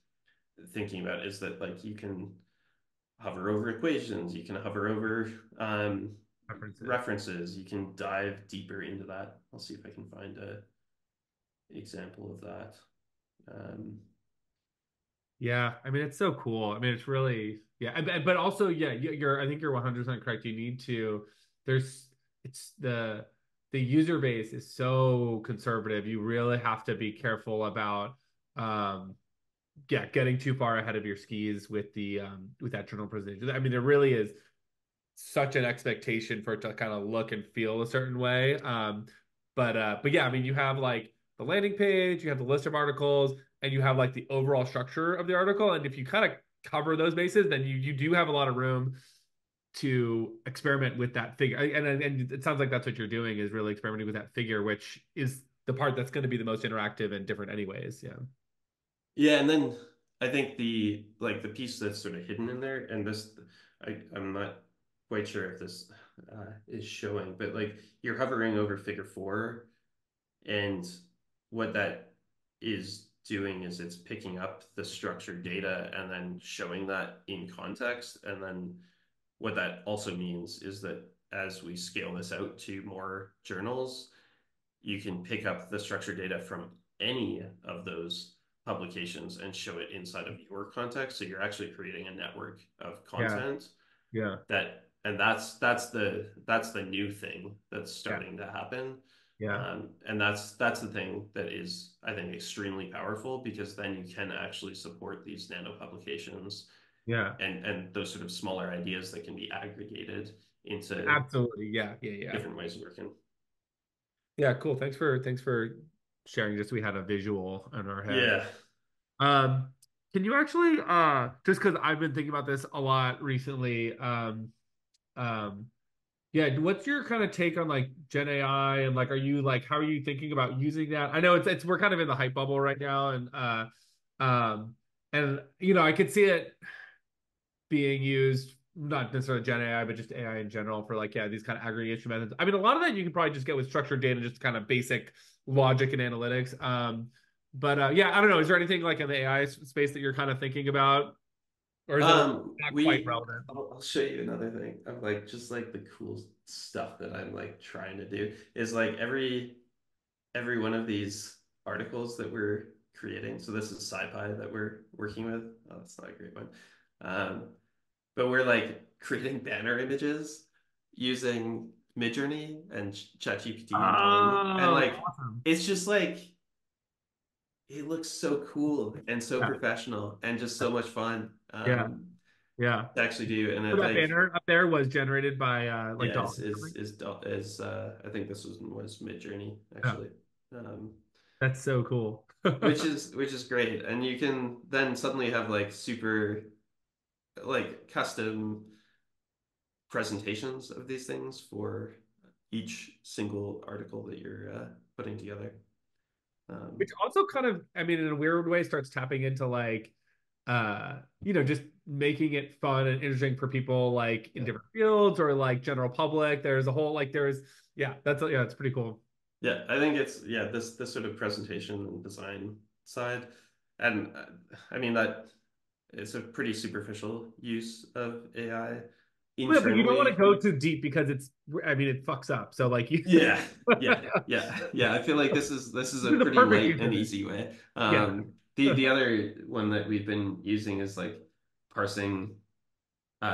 thinking about is that like you can hover over equations, you can hover over Preferences. references, you can dive deeper into that. I'll see if I can find a example of that. Um, Yeah, I mean it's so cool. I mean it's really yeah, but also yeah, you're I think you're 100% correct. You need to there's it's the user base is so conservative. You really have to be careful about yeah, getting too far ahead of your skis with that journal presentation. I mean there really is such an expectation for it to kind of look and feel a certain way. But yeah, I mean, you have like the landing page, you have the list of articles, and you have like the overall structure of the article. And if you kind of cover those bases, then you do have a lot of room to experiment with that figure. And it sounds like that's what you're doing is really experimenting with that figure, which is the part that's going to be the most interactive and different, anyways. Yeah. yeah, and then I think the like the piece that's sort of hidden in there, and this I'm not quite sure if this is showing, but like you're hovering over figure four, and what that is doing is it's picking up the structured data and then showing that in context. And then what that also means is that as we scale this out to more journals, you can pick up the structured data from any of those publications and show it inside of your context. So you're actually creating a network of Yeah. content Yeah. that, and that's the new thing that's Yeah. starting to happen. Yeah. And that's the thing that is, I think, extremely powerful, because then you can actually support these nano publications Yeah. and those sort of smaller ideas that can be aggregated into Absolutely. Yeah. Yeah. Yeah. different ways of working. Yeah, cool. Thanks for sharing. Just so we had a visual in our head. Yeah. Um, can you actually just because I've been thinking about this a lot recently, um Yeah, what's your kind of take on like Gen AI and like are you like how are you thinking about using that? I know it's we're kind of in the hype bubble right now um and I could see it being used not necessarily Gen AI but just AI in general for like these kind of aggregation methods. I mean a lot of that you can probably just get with structured data just kind of basic logic and analytics. But yeah, I don't know, is there anything like in the AI space that you're kind of thinking about or is it not quite We relevant? I'll show you another thing of like just like the cool stuff that I'm like trying to do is like every one of these articles that we're creating. So this is SciPy that we're working with. Oh, that's not a great one. Um, but we're like creating banner images using Midjourney and ChatGPT and Dall-E, and Oh, like awesome. it's just like it looks so cool and so Yeah. professional and just so much fun Yeah. Yeah. to actually do. And So it that like banner up there was generated by like yeah, Dolly or something. I think this was Midjourney Yeah. actually. Um, That's so cool. which is great, and you can then suddenly have like super like custom presentations of these things for each single article that you're putting together. Um, Which also kind of, I mean, in a weird way, starts tapping into like, just making it fun and interesting for people like in yeah, different fields or like general public. There's a whole like there's yeah, it's pretty cool. yeah, I think it's yeah this sort of presentation and design side, and I mean that it's a pretty superficial use of AI Yeah, but you don't want to internally. go too deep because I mean, it fucks up. So like you, Yeah, this yeah. I feel like this is a is the pretty perfect light use and of it. easy way. Yeah. The other one that we've been using is like parsing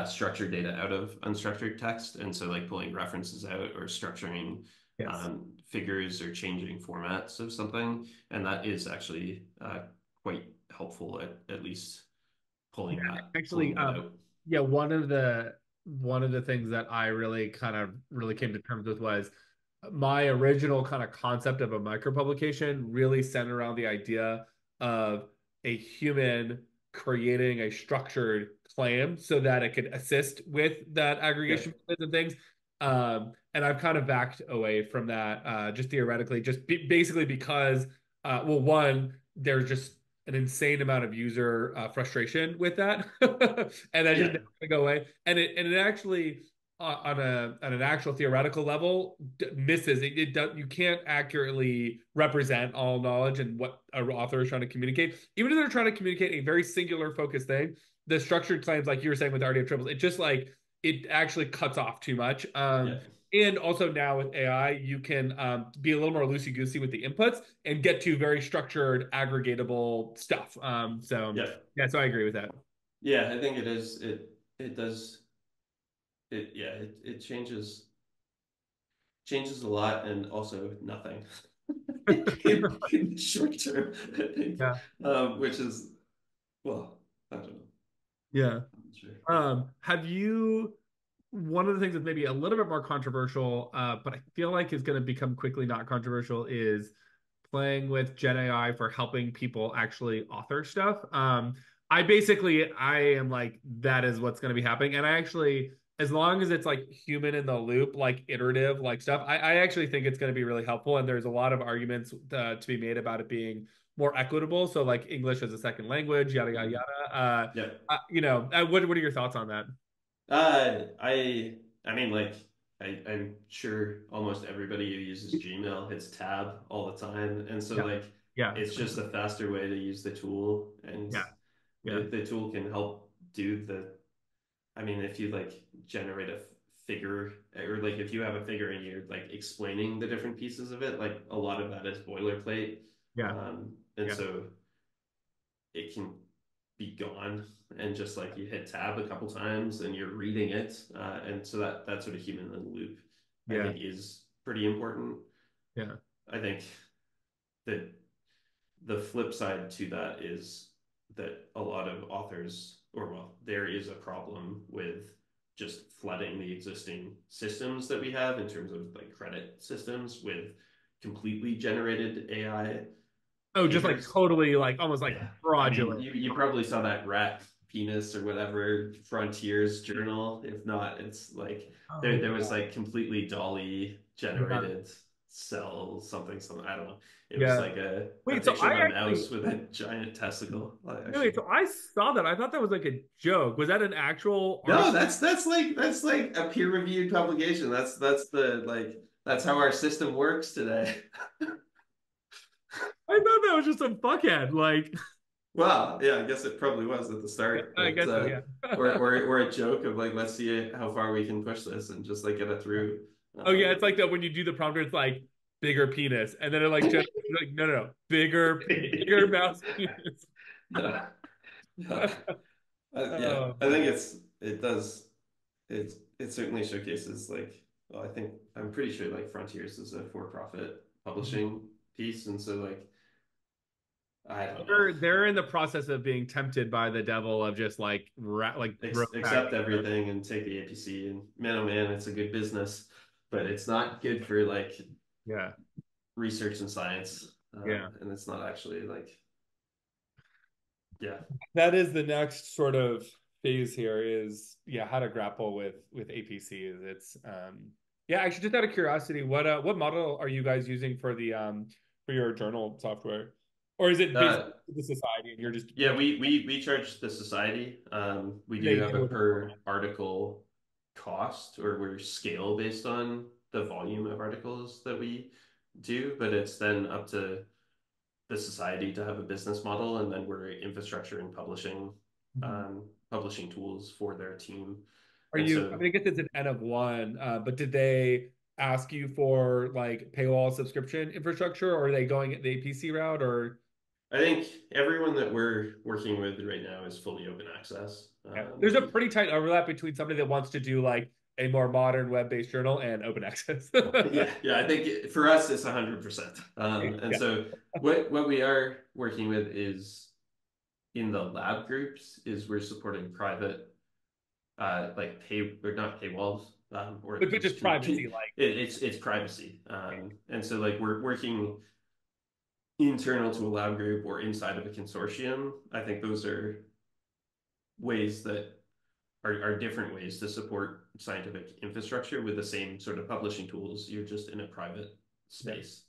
structured data out of unstructured text, and so like pulling references out or structuring Yes. figures or changing formats of something, and that is actually quite helpful at least Yeah, pulling actually, that out. yeah, one of the things that I really kind of really came to terms with was my original kind of concept of a micro publication really centered around the idea of a human creating a structured claim so that it could assist with that Yeah, aggregation methods and things. And I've kind of backed away from that just theoretically, basically because, well, one, there's just an insane amount of user frustration with that, and that's just yeah, never gonna go away. And it actually on an actual theoretical level misses it. You can't accurately represent all knowledge and what an author is trying to communicate. Even if they're trying to communicate a very singular focused thing, the structured claims, like you were saying with RDF triples, it just like it actually cuts off too much. yeah, And also now with AI, you can be a little more loosey goosey with the inputs and get to very structured, aggregatable stuff. So yeah. yeah, so I agree with that. Yeah, I think it is. It does. Yeah. It changes a lot and also nothing in the short term. I think, Yeah, which is well, I don't know. yeah. I'm not sure. Have you? One of the things that's maybe a little bit more controversial, but I feel like is going to become quickly not controversial, is playing with Gen AI for helping people actually author stuff. I am like that is what's going to be happening, and I actually, as long as it's like human in the loop, like iterative, like stuff, I actually think it's going to be really helpful. And there's a lot of arguments to be made about it being more equitable. So like English as a second language, yada yada Mhm. yada. Yeah. What are your thoughts on that? I mean, like, I'm sure almost everybody who uses Gmail hits tab all the time, and so Yeah, like, yeah, it's just a faster way to use the tool, and yeah, yeah, the tool can help do the. I mean, if you like generate a figure, or like if you have a figure and you're like explaining the different pieces of it, like a lot of that is boilerplate, yeah, and yeah, so it can be gone and just like you hit tab a couple times and you're reading it, and so that sort of human in the loop I yeah, think is pretty important. yeah. I think that the flip side to that is that a lot of authors, or well, there is a problem with just flooding the existing systems that we have in terms of like credit systems with completely generated AI Oh, just like papers. totally, like almost like Yeah. I mean, fraudulent. you probably saw that rat penis or whatever Frontiers journal. If not, it's like Oh there was like completely dolly yeah, generated cell something. I don't know. It was yeah. like a Wait, so picture I of a actually mouse with a giant testicle. Like, wait, actually, so I saw that. I thought that was like a joke. Was that an actual no, article? that's like a peer-reviewed publication. That's the like that's how our system works today. I thought that was just some fuckhead. Like, Well, yeah, I guess it probably was at the yeah, start, I but guess so. Yeah. or a joke of like, let's see how far we can push this and just like get it through. Oh yeah, it's Um, like that when you do the prompter, it's like bigger penis, and then it like generates like no, bigger mouse penis. yeah, yeah, yeah. Oh I my think god. it does it certainly showcases like well, I'm pretty sure like Frontiers is a for-profit Mhm. publishing piece, and so like I don't know. They're in the process of being tempted by the devil of just like like growth Accept hacking. everything and take the APC and man oh man, it's a good business, but it's not good for like Yeah, research and science, yeah. and it's not actually like yeah. That is the next sort of phase here is yeah how to grapple with APCs. It's yeah actually just out of curiosity, what model are you guys using for your journal software, or is it basically Uh, the society and you're just yeah, we charge the society. We do they have deal a with it? per article cost, or we're scale based on the volume of articles that we do, but it's then up to the society to have a business model, and then we're infrastructure and Mhm. publishing tools for their team. Are And you? I so mean, I guess it's an N of one, but did they ask you for like paywall subscription infrastructure, or are they going the APC route, or I think everyone that we're working with right now is fully open access. yeah. There's a pretty tight overlap between somebody that wants to do like a more modern web-based journal and open access. Yeah, yeah. I think for us it's 100%. And Yeah. so what we are working with is in the lab groups is we're supporting private like pay or not paywalls or But just privacy, like it's privacy. And so like we're working internal to a lab group or inside of a consortium. I think those are ways that are different ways to support scientific infrastructure with the same sort of publishing tools. You're just in a private yeah. space.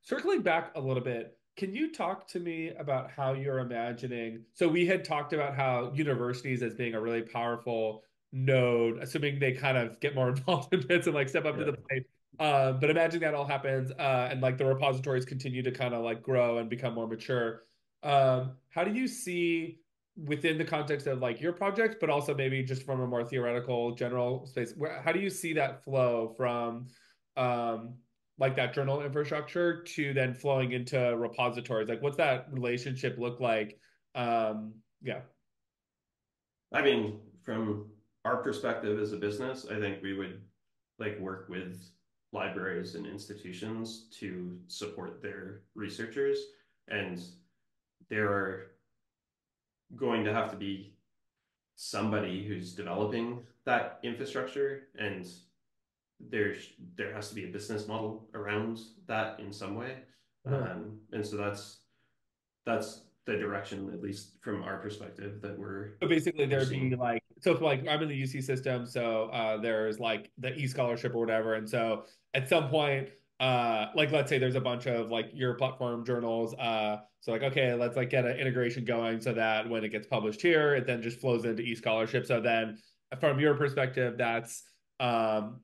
Circling back a little bit, can you talk to me about how you're imagining? So we had talked about how universities as being a really powerful node, assuming they kind of get more involved in bits and like step up to Yeah. the plate. But imagine that all happens, and like the repositories continue to kind of like grow and become more mature. How do you see within the context of like your projects, but also maybe just from a more theoretical general space, how do you see that flow from um, like that journal infrastructure to then flowing into repositories? Like, what's that relationship look like? Yeah. I mean, from our perspective as a business, I think we would like work with libraries and institutions to support their researchers. And there are going to have to be somebody who's developing that infrastructure, and there's there has to be a business model around that in some way. Uh-huh. And so that's the direction, at least from our perspective, that So basically, we're there'd be seeing. like, so if, like I'm in the UC system, so there's like the e-scholarship or whatever, and so at some point, like let's say there's a bunch of like your platform journals, so like okay, let's like get an integration going so that when it gets published here, it then just flows into e-scholarship. So then, from your perspective, that's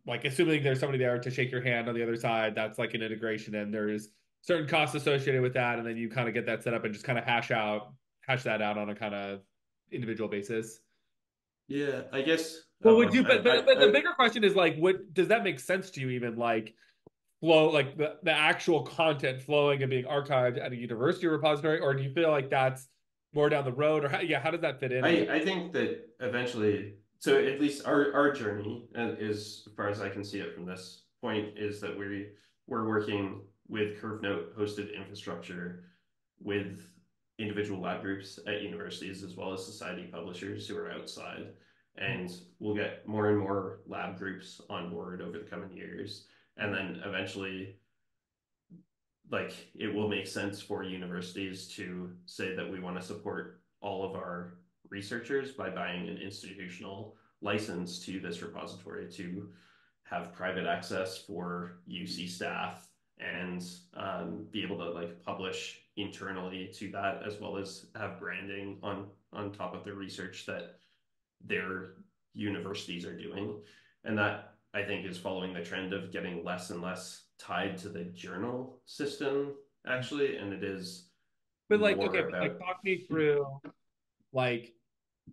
like assuming there's somebody there to shake your hand on the other side, that's like an integration, and there's certain costs associated with that, and then you kind of get that set up and just kind of hash that out on a kind of individual basis. Yeah, I guess. Well, would you? But the I bigger question is like, what does that make sense to you? Even like flow, like the actual content flowing and being archived at a university repository, or do you feel like that's more down the road, or yeah, how does that fit in? I guess. I think that eventually, so at least our journey, is as far as I can see it from this point, is that we're working with CurveNote hosted infrastructure with individual lab groups at universities as well as society publishers who are outside. And we'll get more and more lab groups on board over the coming years. And then eventually, like, it will make sense for universities to say that we want to support all of our researchers by buying an institutional license to this repository to have private access for UC staff and be able to like publish internally to that as well as have branding on top of the research that their universities are doing. And that I think is following the trend of getting less and less tied to the journal system, actually. And it is But like, more okay, but like about, talk me through like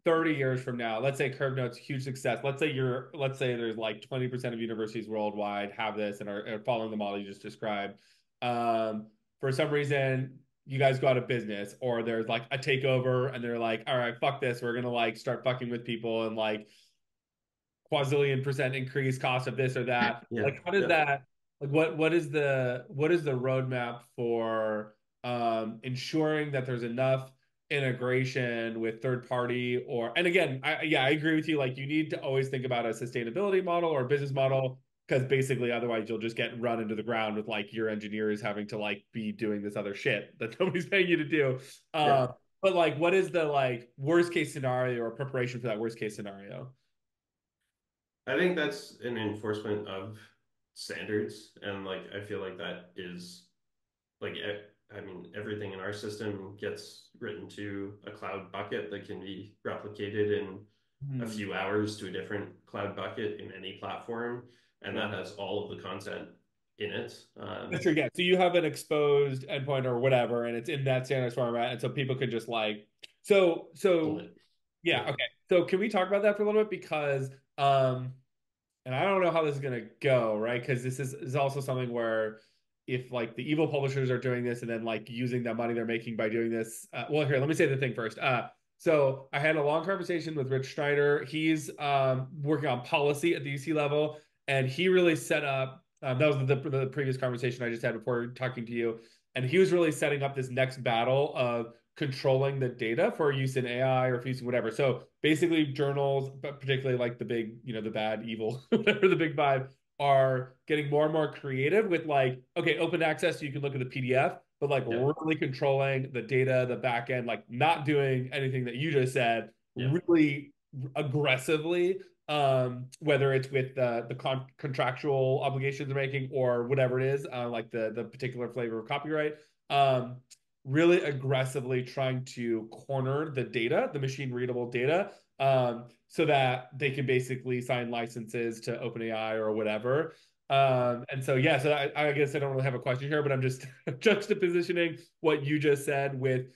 30 years from now. Let's say CurveNote's huge success. Let's say there's like 20% of universities worldwide have this and are following the model you just described. Um, for some reason, you guys go out of business, or there's like a takeover, and they're like, all right, fuck this. We're gonna like start fucking with people and like quadrillion percent increase cost of this or that. yeah, Like, how does yeah, that like what is the roadmap for ensuring that there's enough integration with third party or and again, I agree with you. Like, you need to always think about a sustainability model or a business model because basically otherwise you'll just get run into the ground with like your engineers having to like be doing this other shit that nobody's paying you to do. yeah. But like, what is the like worst case scenario or preparation for that worst case scenario? I think that's an enforcement of standards. And like, I feel like that is like, I mean, everything in our system gets written to a cloud bucket that can be replicated in a Hmm. few hours to a different cloud bucket in any platform. And Yeah. that has all of the content in it. That's true. Yeah. So you have an exposed endpoint or whatever, and it's in that standards format, and so people can just like, Pull so it. yeah. Yeah. Okay. So can we talk about that for a little bit because and I don't know how this is gonna go, right? Because this is also something where if like the evil publishers are doing this and then like using that money they're making by doing this, well, here, let me say the thing first. So I had a long conversation with Rich Schneider. He's working on policy at the UC level, and he really set up. That was the previous conversation I just had before talking to you, and he was really setting up this next battle of controlling the data for use in AI or for use in whatever. So basically, journals, but particularly like the big, the bad, evil, whatever the big five, are getting more and more creative with like, okay, open access, so you can look at the PDF, but like Yeah. really controlling the data, the back end, like not doing anything that you just said, Yeah. really aggressively. Whether it's with the contractual obligations they're making or whatever it is, like the particular flavor of copyright. Um, Really aggressively trying to corner the data, the machine readable data, so that they can basically sign licenses to OpenAI or whatever. And so, yeah, so I guess I don't really have a question here, but I'm just juxtapositioning what you just said with,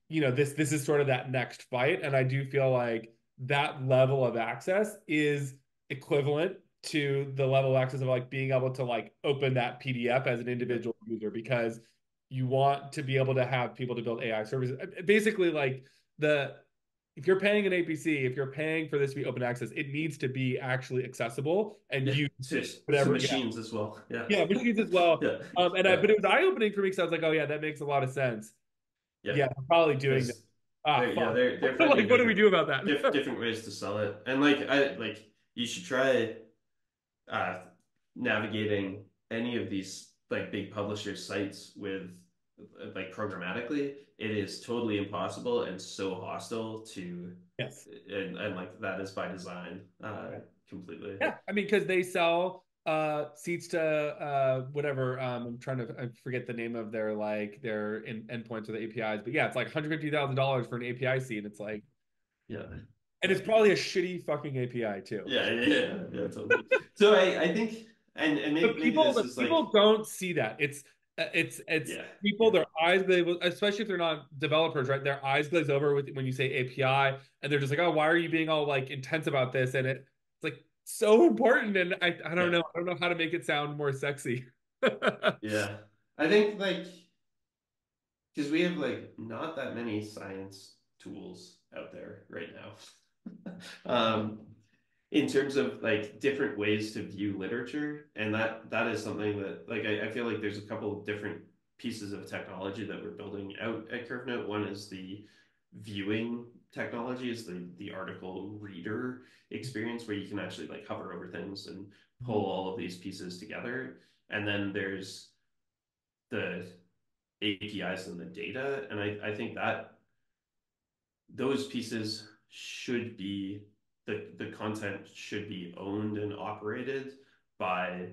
this is sort of that next fight. And I do feel like that level of access is equivalent to the level of access of like being able to like open that PDF as an Yeah. individual user because you want to be able to have people to build AI services. Basically, like the if you're paying an APC, if you're paying for this to be open access, it needs to be actually accessible and Yeah. use To whatever. Yeah, machines as well. Yeah. yeah, machines as well. Yeah. But Yeah. it was eye opening for me because I was like, oh yeah, that makes a lot of sense. Yeah. Yeah, I'm probably doing that. Because Ah, they're, yeah, fuck. they're finding Like, what do we do about that? different ways to sell it. And like you should try uh, navigating any of these like big publisher sites with like programmatically. It is totally impossible and so hostile to, Yes. and like that is by design, completely. Yeah, I mean, because they sell seats to whatever. I'm trying to I forget the name of their endpoints or the APIs, but yeah, it's like $150,000 for an API seat. It's like, Yeah, and yeah, it's probably a shitty fucking API too. yeah, totally. So I think, and But maybe this the is like, people don't see that. It's yeah, people, yeah, their eyes glaze, especially if they're not developers, right? Their eyes glaze over with when you say API, and they're just like, oh, why are you being all like intense about this? And it's like so important, and I don't yeah, know, I don't know how to make it sound more sexy. yeah. I think like because we have like not that many science tools out there right now. In terms of like different ways to view literature, and that is something that like I feel like there's a couple of different pieces of technology that we're building out at CurveNote. One is the viewing technology, is the article reader experience where you can actually like hover over things and pull all of these pieces together. And then there's the APIs and the data. And I think that those pieces should be the content should be owned and operated by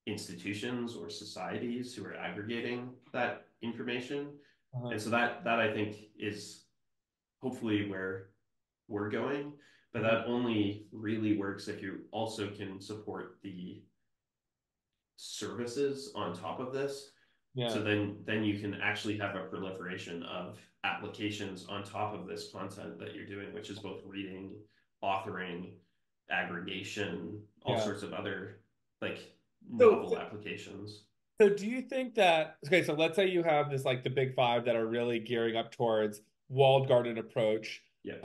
institutions or societies who are aggregating that information. Uh-huh. And so that I think is hopefully where we're going. But Mhm. that only really works if you also can support the services on top of this. Yeah, So then you can actually have a proliferation of applications on top of this content that you're doing, which is both reading, authoring, aggregation, all yeah. sorts of other like So, novel applications. so do you think that okay, so let's say you have this like the big five that are really gearing up towards walled garden approach. Yeah.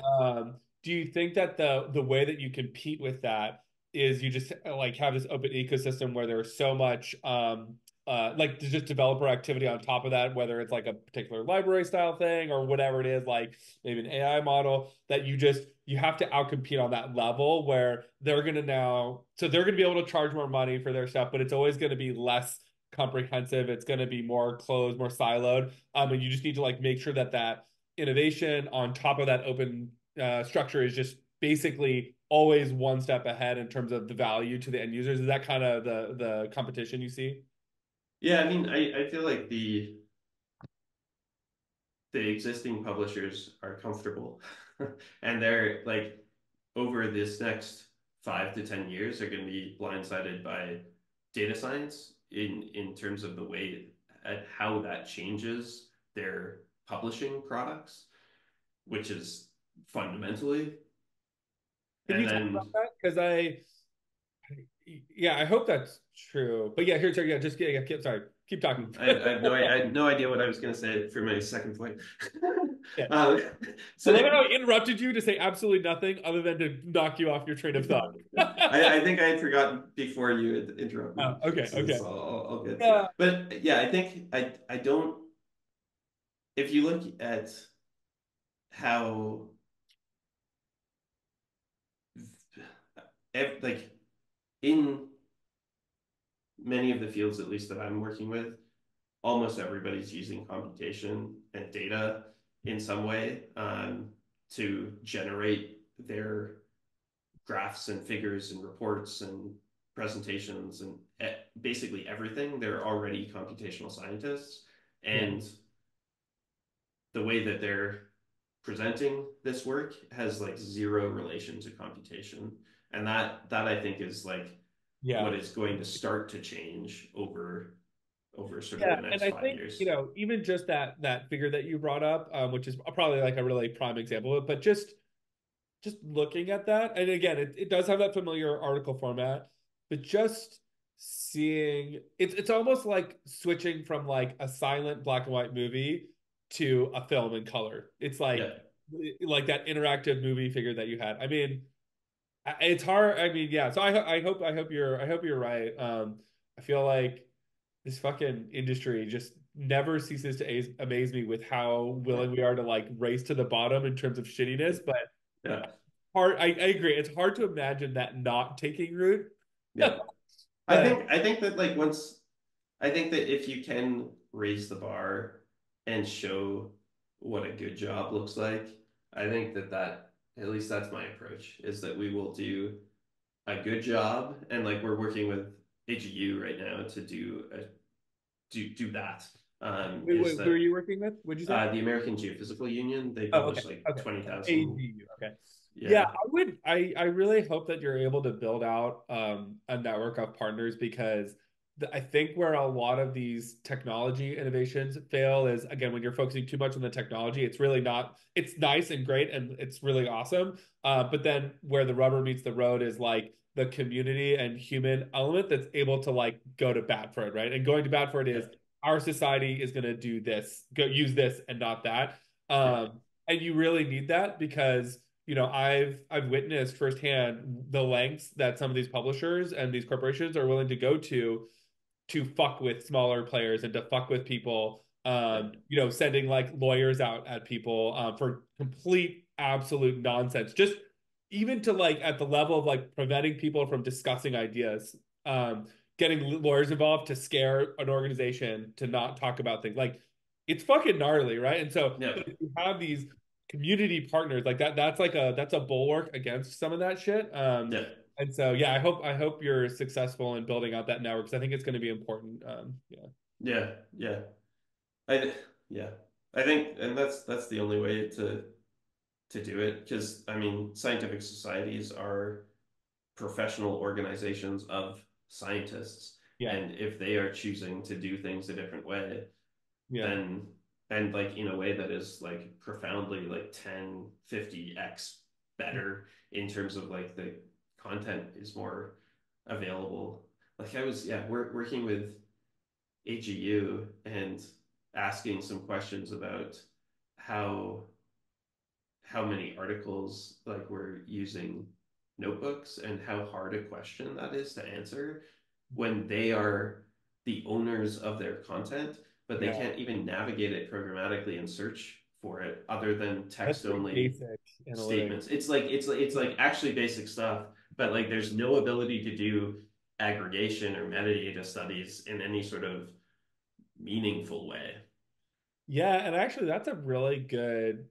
Do you think that the way that you compete with that is you just like have this open ecosystem where there's so much like there's just developer activity on top of that, whether it's like a particular library style thing or whatever it is, like maybe an AI model that you have to outcompete on that level where they're gonna now so they're gonna be able to charge more money for their stuff, but it's always gonna be less comprehensive. It's going to be more closed, more siloed. And you just need to like make sure that that innovation on top of that open structure is just basically always one step ahead in terms of the value to the end users. Is that kind of the competition you see? Yeah, I mean, I feel like the existing publishers are comfortable and they're like over this next 5 to 10 years they're going to be blindsided by data science in terms of the way at how that changes their publishing products, which is fundamentally. Can And you talk then about that? Because yeah, I hope that's true. But yeah, yeah, just yeah, sorry, keep talking. I had no idea what I was going to say for my second point. Yeah. um, I so love how I interrupted you to say absolutely nothing other than to knock you off your train of thought. I think I had forgotten before you had interrupted, Oh, okay, so okay. this I'll get to. Yeah. But yeah, I think I don't. If you look at how like in many of the fields, at least that I'm working with, almost everybody's using computation and data in some way to generate their graphs and figures and reports and presentations and basically everything. They're already computational scientists. Yeah. And the way that they're presenting this work has like zero relation to computation. And that I think is like Yeah. what is going to start to change over sort of Yeah, the and next I five think, years. even just that figure that you brought up, which is probably like a really prime example of it, but just looking at that, and again, it does have that familiar article format, but just seeing it's almost like switching from like a silent black and white movie to a film in color. It's Yeah. like that interactive movie figure that you had. I mean, it's hard. I mean, yeah. So I hope you're right. I feel like this fucking industry just never ceases to amaze me with how willing we are to like race to the bottom in terms of shittiness. But Yeah. I agree. It's hard to imagine that not taking root. Yeah. But I think that like once I think that if you can raise the bar and show what a good job looks like, I think that at least that's my approach is that we will do a good job and like we're working with AGU right now to do that. Is who are that you working with? What'd you say? the American Geophysical Union, they Oh, okay. publish like Okay. 20,000. AGU. Okay. Yeah, Yeah. I really hope that you're able to build out a network of partners because I think where a lot of these technology innovations fail is again when you're focusing too much on the technology, it's really not, it's nice and great and it's really awesome. But then where the rubber meets the road is like the community and human element that's able to like go to bat for it, right? And going to bat for it Yeah. is our society is going to do this, go use this and not that. Yeah. And you really need that because I've witnessed firsthand the lengths that some of these publishers and these corporations are willing to go to fuck with smaller players and to fuck with people. Yeah. Sending like lawyers out at people for complete absolute nonsense. Just even to like at the level of like preventing people from discussing ideas. Getting lawyers involved to scare an organization to not talk about things like it's fucking gnarly, right? And so Yeah. you have these. community partners like that. That's a bulwark against some of that shit. Yeah. And so yeah, I hope you're successful in building out that network because I think it's going to be important. Yeah, Yeah. Yeah. I yeah. I think, and that's the only way to do it, because I mean, scientific societies are professional organizations of scientists, yeah, and if they are choosing to do things a different way, yeah. then, and like in a way that is like profoundly like 10-50x better in terms of like the content is more available. Like I was, yeah, we're working with AGU and asking some questions about how how many articles like we're using notebooks and how hard a question that is to answer when they are the owners of their content, but they Yeah, can't even navigate it programmatically and search for it other than that's text pretty only basic analytics. statements. It's like actually basic stuff, but like there's no ability to do aggregation or metadata studies in any sort of meaningful way. Yeah, and actually that's a really good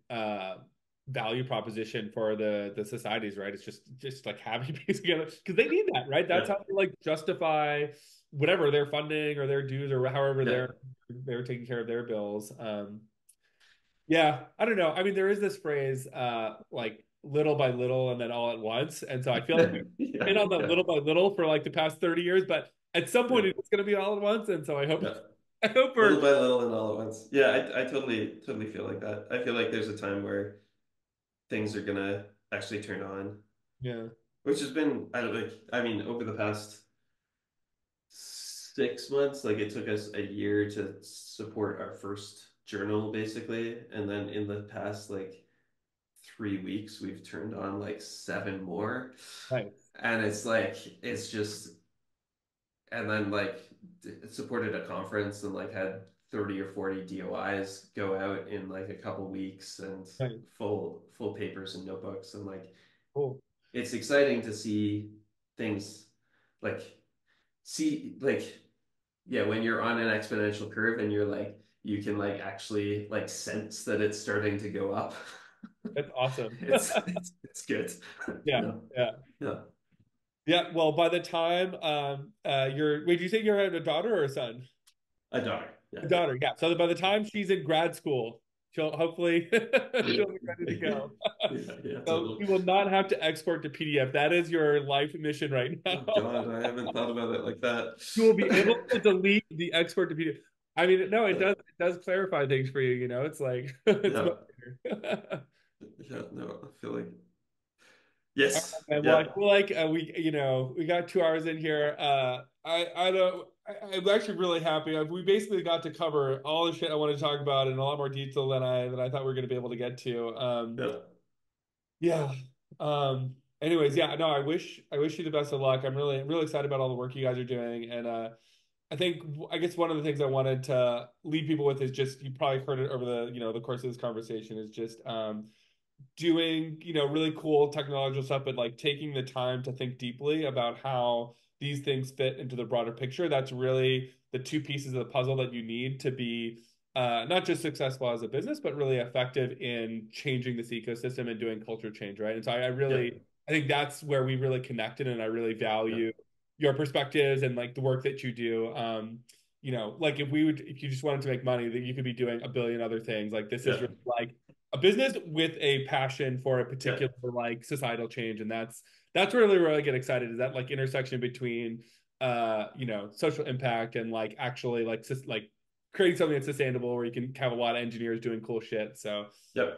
value proposition for the societies, right? It's just like having basic because they need that, right? That's Yeah, how they like justify whatever their funding or their dues or however yeah, they're taking care of their bills. Yeah, I don't know. I mean, there is this phrase, like little by little and then all at once. And so I feel like we've yeah, been on that yeah, little by little for like the past 30 years, but at some yeah, point it's going to be all at once. And so I hope, yeah. I hope Little we're, by little and all at once. Yeah, I totally feel like that. I feel like there's a time where things are gonna actually turn on, yeah, which has been, I don't like, I mean, over the past 6 months, like it took us a year to support our first journal basically, and then in the past like 3 weeks, we've turned on like seven more, nice, and it's like it's just, and then like supported a conference and like had 30 or 40 DOIs go out in like a couple weeks, and nice, full papers and notebooks, and like cool. it's exciting to see things like, see like, yeah, when you're on an exponential curve and you're like you can like actually like sense that it's starting to go up. That's awesome. It's good. Yeah, Yeah, yeah, yeah. yeah. Well, by the time wait, do you say you had a daughter or a son? A daughter. A Yeah. daughter, yeah. So by the time she's in grad school, she'll hopefully Yeah. she'll be ready to go. Yeah, yeah, So totally. you will not have to export to PDF. That is your life mission right now. Oh God, I haven't thought about it like You will be able that. to delete the export to PDF. I mean, no, Yeah, it does clarify things for you, you know. It's like it's yeah, much better. yeah. No, I feel like All yes, right, man. Well, I yeah, feel like we got 2 hours in here. I don't. I'm actually really happy. We basically got to cover all the shit I want to talk about in a lot more detail than I thought we were going to be able to get to. yeah, Yeah. Anyways, yeah. No, I wish you the best of luck. I'm really excited about all the work you guys are doing, and I guess one of the things I wanted to leave people with is just you probably heard it over the course of this conversation is just doing really cool technological stuff but like taking the time to think deeply about how these things fit into the broader picture. That's really the two pieces of the puzzle that you need to be not just successful as a business but really effective in changing this ecosystem and doing culture change, right? And so I yeah, really I think that's where we really connected, and I really yeah, value your perspectives and like the work that you do. Like if you just wanted to make money, that you could be doing a billion other things. Like this is yeah, really like a business with a passion for a yeah, particular like societal change, and that's really where I get excited, is that like intersection between social impact and like actually like creating something that's sustainable where you can have a lot of engineers doing cool shit. So yeah.